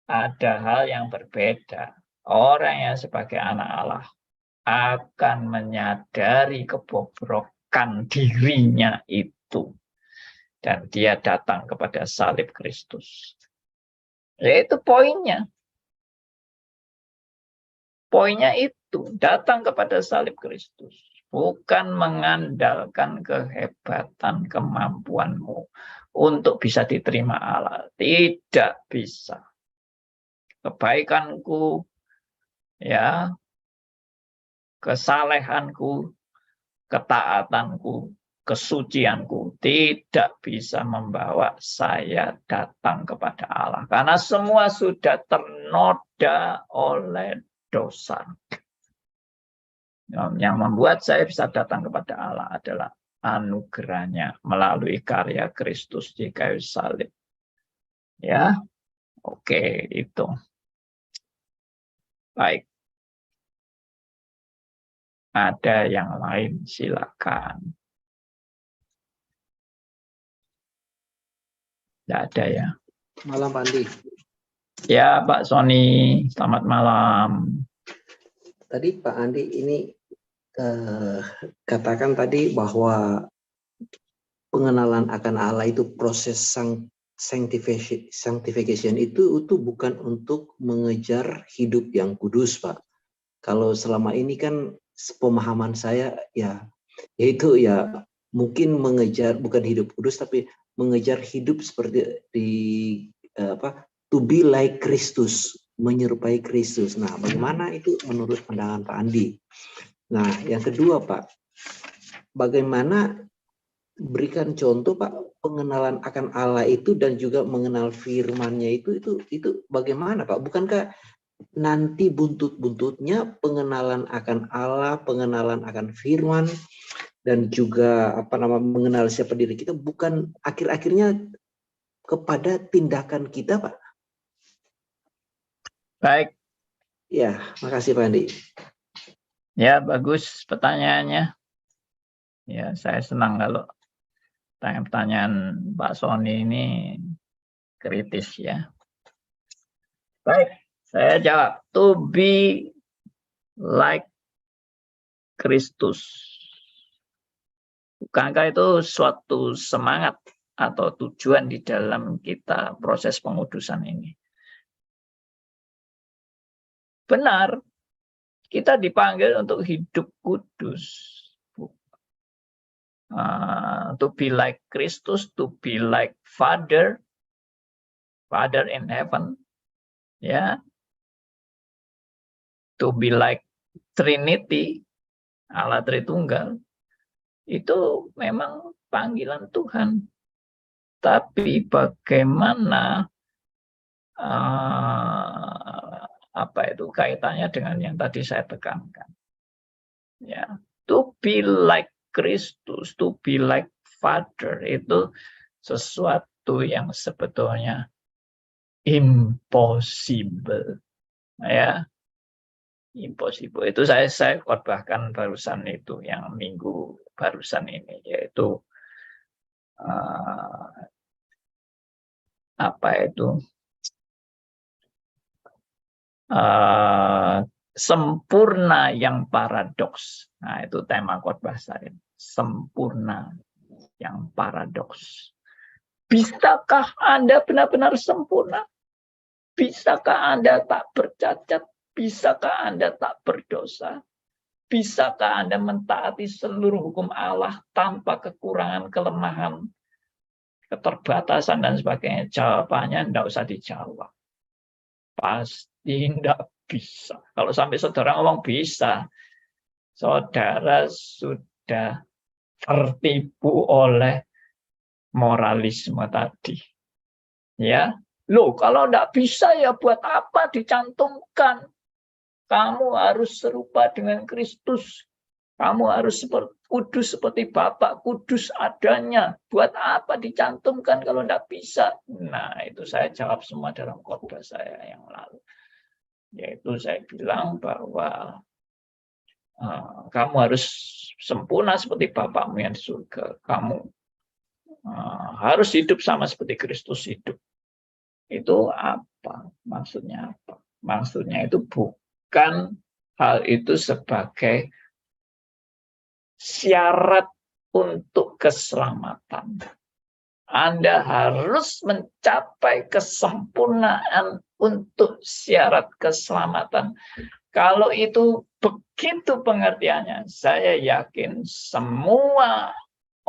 ada hal yang berbeda. Orang yang sebagai anak Allah akan menyadari kebobrokan dirinya itu. Dan dia datang kepada salib Kristus. Itu poinnya. Poinnya itu, datang kepada salib Kristus. Bukan mengandalkan kehebatan kemampuanmu untuk bisa diterima Allah. Tidak bisa. Kebaikanku, ya, kesalehanku, ketaatanku, kesucianku tidak bisa membawa saya datang kepada Allah. Karena semua sudah ternoda oleh dosa. Yang membuat saya bisa datang kepada Allah adalah anugerahnya melalui karya Kristus di kayu salib. Ya, oke, itu. Baik. Ada yang lain, silakan. Tidak ada ya. Malam Pak Andi. Ya Pak Sony, selamat malam. Tadi Pak Andi ini katakan tadi bahwa pengenalan akan Allah itu proses sanctification itu bukan untuk mengejar hidup yang kudus, Pak. Kalau selama ini kan pemahaman saya ya yaitu ya mungkin mengejar bukan hidup kudus tapi mengejar hidup seperti to be like Kristus, menyerupai Kristus. Nah, bagaimana itu menurut pandangan Pak Andi? Nah, yang kedua Pak, bagaimana berikan contoh Pak pengenalan akan Allah itu dan juga mengenal firman-Nya itu bagaimana Pak? Bukankah nanti buntut-buntutnya pengenalan akan Allah, pengenalan akan firman dan juga mengenal siapa diri kita bukan akhir-akhirnya kepada tindakan kita Pak? Baik. Ya, makasih Pak Andi. Ya, bagus pertanyaannya. Ya, saya senang kalau pertanyaan Pak Sony ini kritis ya. Baik, saya jawab. To be like Kristus. Bukankah itu suatu semangat atau tujuan di dalam kita proses pengudusan ini? Benar, kita dipanggil untuk hidup kudus. To be like Kristus, to be like Father in heaven, ya, to be like Trinity, Allah Tritunggal, itu memang panggilan Tuhan. Tapi bagaimana kaitannya dengan yang tadi saya tekankan? Ya, to be like Kristus, to be like Father itu sesuatu yang sebetulnya impossible, ya, impossible. Itu saya khotbahkan barusan itu, yang minggu barusan ini, yaitu sempurna yang paradoks. Nah, itu tema khotbah saya. Sempurna yang paradoks. Bisakah Anda benar-benar sempurna? Bisakah Anda tak bercacat? Bisakah Anda tak berdosa? Bisakah Anda mentaati seluruh hukum Allah tanpa kekurangan, kelemahan, keterbatasan, dan sebagainya? Jawabannya tidak usah dijawab. Pasti tidak bisa. Kalau sampai saudara ngomong bisa, saudara sudah tertipu oleh moralisme tadi. Ya, loh kalau enggak bisa ya buat apa dicantumkan? Kamu harus serupa dengan Kristus. Kamu harus kudus seperti Bapa kudus adanya. Buat apa dicantumkan kalau enggak bisa? Nah, itu saya jawab semua dalam khotbah saya yang lalu. Yaitu saya bilang bahwa kamu harus sempurna seperti Bapakmu yang di surga. Kamu harus hidup sama seperti Kristus hidup. Itu apa? Maksudnya apa? Maksudnya itu bukan hal itu sebagai syarat untuk keselamatan. Anda harus mencapai kesempurnaan untuk syarat keselamatan. Kalau itu begitu pengertiannya, saya yakin semua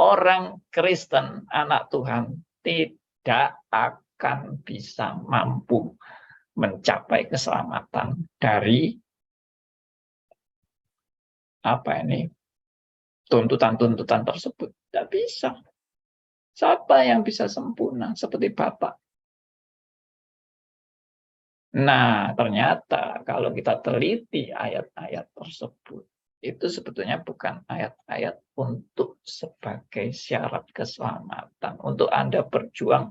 orang Kristen, anak Tuhan, tidak akan bisa mampu mencapai keselamatan dari tuntutan-tuntutan tersebut. Tidak bisa. Siapa yang bisa sempurna seperti Bapa? Nah, ternyata kalau kita teliti ayat-ayat tersebut, itu sebetulnya bukan ayat-ayat untuk sebagai syarat keselamatan. Untuk Anda berjuang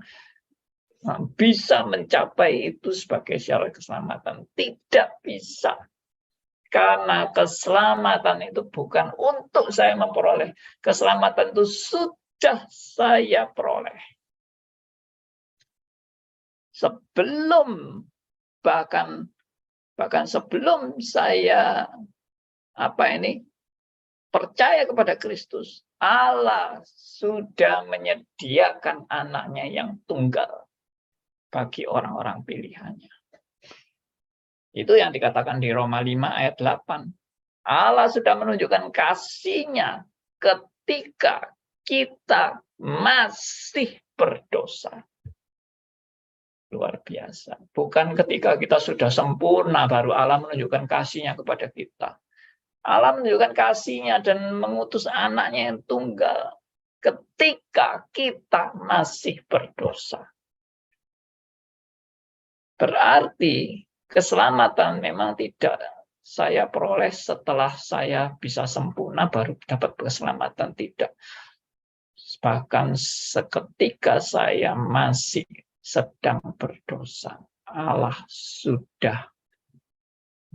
bisa mencapai itu sebagai syarat keselamatan. Tidak bisa. Karena keselamatan itu bukan untuk saya memperoleh. Keselamatan itu sudah saya peroleh. Sebelum bahkan sebelum saya percaya kepada Kristus, Allah sudah menyediakan anaknya yang tunggal bagi orang-orang pilihannya. Itu yang dikatakan di Roma 5 ayat 8. Allah sudah menunjukkan kasih-Nya ketika kita masih berdosa. Luar biasa. Bukan ketika kita sudah sempurna baru Allah menunjukkan kasih-Nya kepada kita. Allah menunjukkan kasih-Nya dan mengutus anaknya yang tunggal ketika kita masih berdosa. Berarti keselamatan memang tidak saya peroleh setelah saya bisa sempurna baru dapat keselamatan. Tidak. Bahkan seketika saya masih sedang berdosa, Allah sudah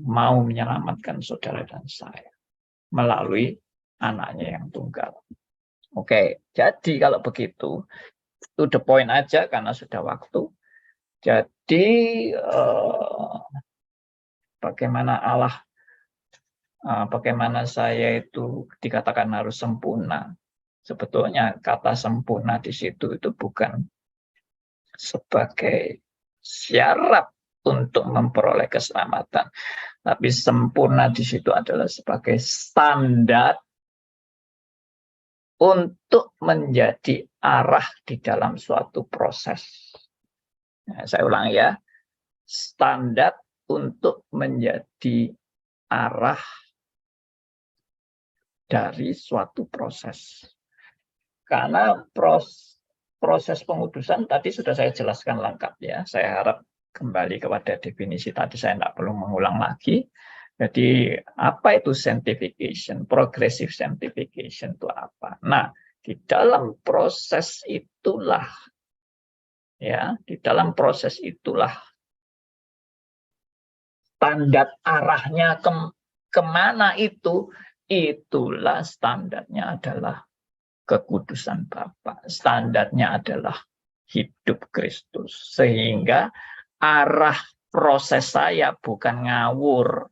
mau menyelamatkan saudara dan saya melalui anaknya yang tunggal. Oke, jadi kalau begitu, to the point aja karena sudah waktu. Jadi bagaimana saya itu dikatakan harus sempurna. Sebetulnya kata sempurna di situ itu bukan sebagai syarat untuk memperoleh keselamatan, tapi sempurna di situ adalah sebagai standar untuk menjadi arah di dalam suatu proses. Nah, saya ulang ya, standar untuk menjadi arah dari suatu proses. Karena proses pengudusan tadi sudah saya jelaskan lengkap ya. Saya harap kembali kepada definisi tadi, saya tidak perlu mengulang lagi. Jadi apa itu sanctification? Progressive sanctification itu apa? Nah, di dalam proses itulah standar arahnya kemana itulah standarnya adalah kekudusan Bapa. Standarnya adalah hidup Kristus. Sehingga arah proses saya bukan ngawur.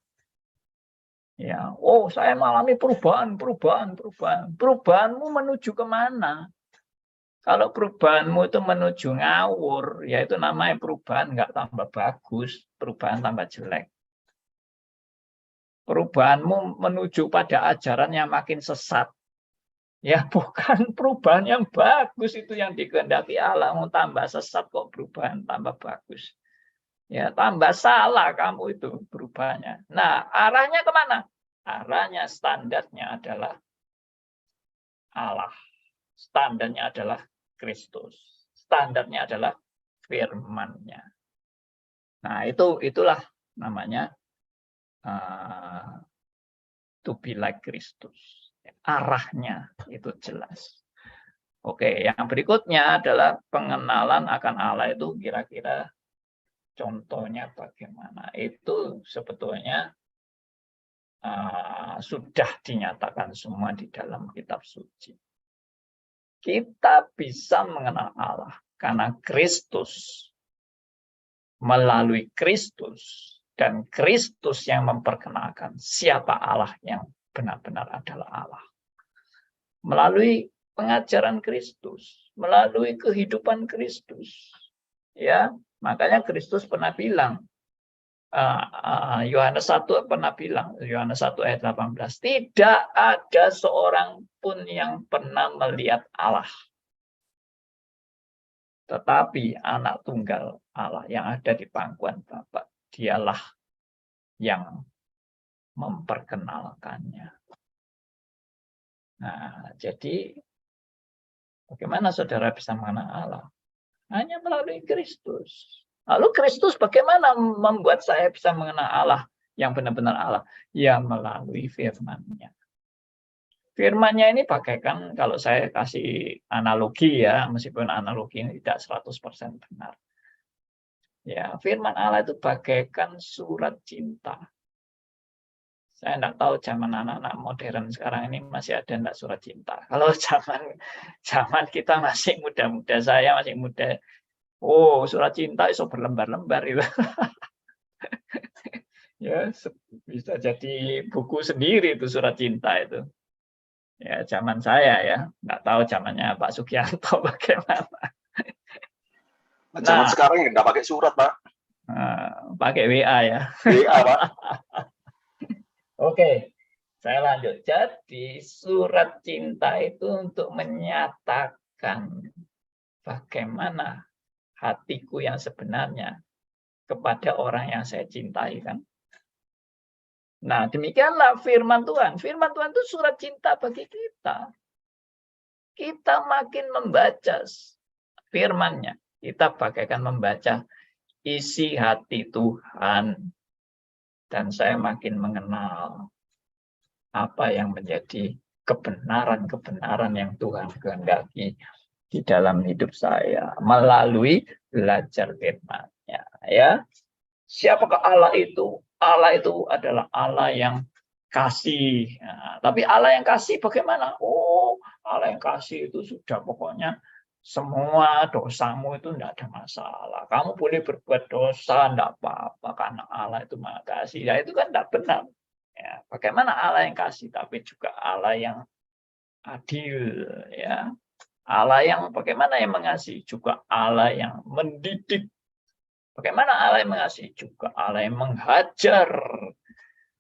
Ya, oh saya mengalami perubahan. Perubahanmu menuju kemana? Kalau perubahanmu itu menuju ngawur, ya itu namanya perubahan nggak tambah bagus, perubahan tambah jelek. Perubahanmu menuju pada ajaran yang makin sesat. Ya bukan perubahan yang bagus itu yang dikehendaki Allah. Mau tambah sesat kok perubahan tambah bagus. Ya tambah salah kamu itu perubahannya. Nah arahnya kemana? Arahnya standarnya adalah Allah. Standarnya adalah Kristus. Standarnya adalah firman-Nya. Nah, itulah namanya to be like Kristus. Arahnya itu jelas. Oke, yang berikutnya adalah pengenalan akan Allah itu kira-kira contohnya bagaimana. Itu sebetulnya sudah dinyatakan semua di dalam kitab suci. Kita bisa mengenal Allah karena Kristus, melalui Kristus, dan Kristus yang memperkenalkan siapa Allah yang benar-benar adalah Allah. Melalui pengajaran Kristus, melalui kehidupan Kristus. Ya, makanya Kristus pernah bilang, Yohanes 1 pernah bilang, Yohanes 1 ayat 18, tidak ada seorang pun yang pernah melihat Allah. Tetapi anak tunggal Allah yang ada di pangkuan Bapa, dialah yang memperkenalkannya. Nah, jadi bagaimana saudara bisa mengenal Allah? Hanya melalui Kristus. Lalu Kristus bagaimana membuat saya bisa mengenal Allah yang benar-benar Allah? Ya melalui firman-Nya. Firman-Nya ini bagaikan, kalau saya kasih analogi ya, meskipun analogi ini tidak 100% benar. Ya, firman Allah itu bagaikan surat cinta. Saya tidak tahu zaman anak-anak modern sekarang ini masih ada enggak surat cinta. Kalau zaman kita masih muda-muda, saya masih muda. Oh, surat cinta itu berlembar-lembar itu. Ya, bisa jadi buku sendiri itu surat cinta itu. Ya, zaman saya ya, nggak tahu zamannya Pak Sugianto bagaimana. Zaman sekarang ya nggak pakai surat, Pak. Pakai WA ya. WA, Pak. Oke, saya lanjut. Jadi surat cinta itu untuk menyatakan bagaimana hatiku yang sebenarnya kepada orang yang saya cintai kan. Nah, demikianlah firman Tuhan. Firman Tuhan itu surat cinta bagi kita. Kita makin membaca firman-Nya, kita bagaikan membaca isi hati Tuhan. Dan saya makin mengenal apa yang menjadi kebenaran-kebenaran yang Tuhan kehendaki di dalam hidup saya melalui belajar firman-Nya. Ya, siapakah Allah itu? Allah itu adalah Allah yang kasih. Nah, tapi Allah yang kasih bagaimana? Oh, Allah yang kasih itu sudah pokoknya semua dosamu itu tidak ada masalah. Kamu boleh berbuat dosa, tidak apa-apa, karena Allah itu Maha Kasih. Ya, itu kan tidak benar. Ya, bagaimana Allah yang kasih, tapi juga Allah yang adil. Ya, Allah yang bagaimana yang mengasihi, juga Allah yang mendidik. Bagaimana Allah yang mengasihi, juga Allah yang menghajar.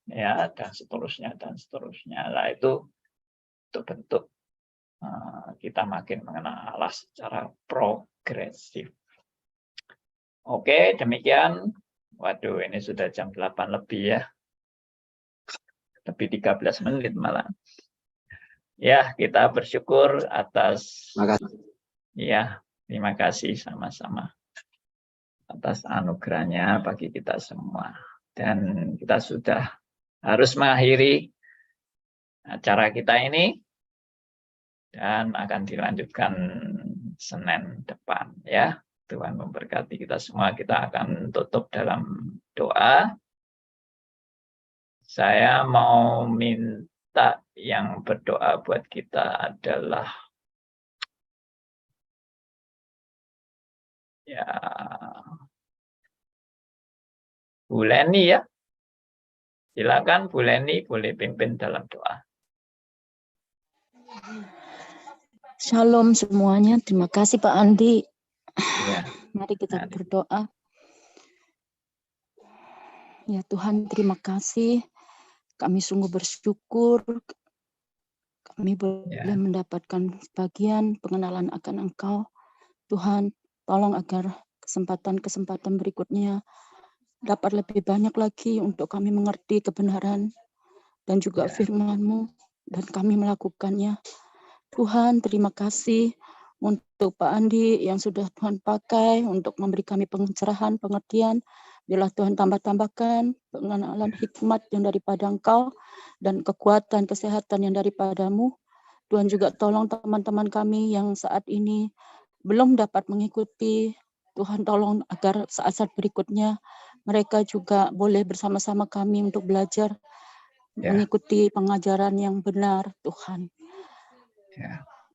Ya, dan seterusnya, dan seterusnya. Nah, itu bentuk kita makin mengenal Allah secara progresif. Oke, demikian. Waduh, ini sudah jam 8 lebih ya. Lebih 13 menit malah. Ya, kita bersyukur atas ya, terima kasih sama-sama atas anugerahnya bagi kita semua. Dan kita sudah harus mengakhiri acara kita ini. Dan akan dilanjutkan Senin depan ya. Tuhan memberkati kita semua. Kita akan tutup dalam doa. Saya mau minta yang berdoa buat kita adalah ya Bu Leni ya. Silakan Bu Leni boleh pimpin dalam doa. Shalom semuanya, terima kasih Pak Andi. Ya. Mari kita berdoa. Ya Tuhan, terima kasih. Kami sungguh bersyukur. Kami boleh mendapatkan bagian pengenalan akan Engkau. Tuhan, tolong agar kesempatan-kesempatan berikutnya dapat lebih banyak lagi untuk kami mengerti kebenaran dan juga firman-Mu, dan kami melakukannya. Tuhan, terima kasih untuk Pak Andi yang sudah Tuhan pakai untuk memberi kami pencerahan, pengertian. Biarlah Tuhan tambah-tambahkan pengenalan hikmat yang daripada Engkau dan kekuatan kesehatan yang daripadamu. Tuhan juga tolong teman-teman kami yang saat ini belum dapat mengikuti. Tuhan tolong agar saat-saat berikutnya mereka juga boleh bersama-sama kami untuk belajar mengikuti pengajaran yang benar, Tuhan.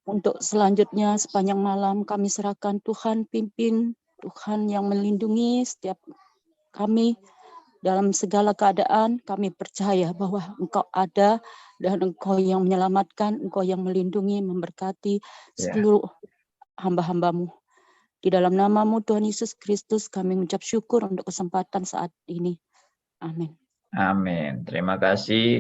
Untuk selanjutnya sepanjang malam kami serahkan Tuhan pimpin, Tuhan yang melindungi setiap kami dalam segala keadaan. Kami percaya bahwa Engkau ada dan Engkau yang menyelamatkan, Engkau yang melindungi, memberkati seluruh hamba-hambamu. Di dalam nama-Mu Tuhan Yesus Kristus kami mengucap syukur untuk kesempatan saat ini. Amin. Amin. Terima kasih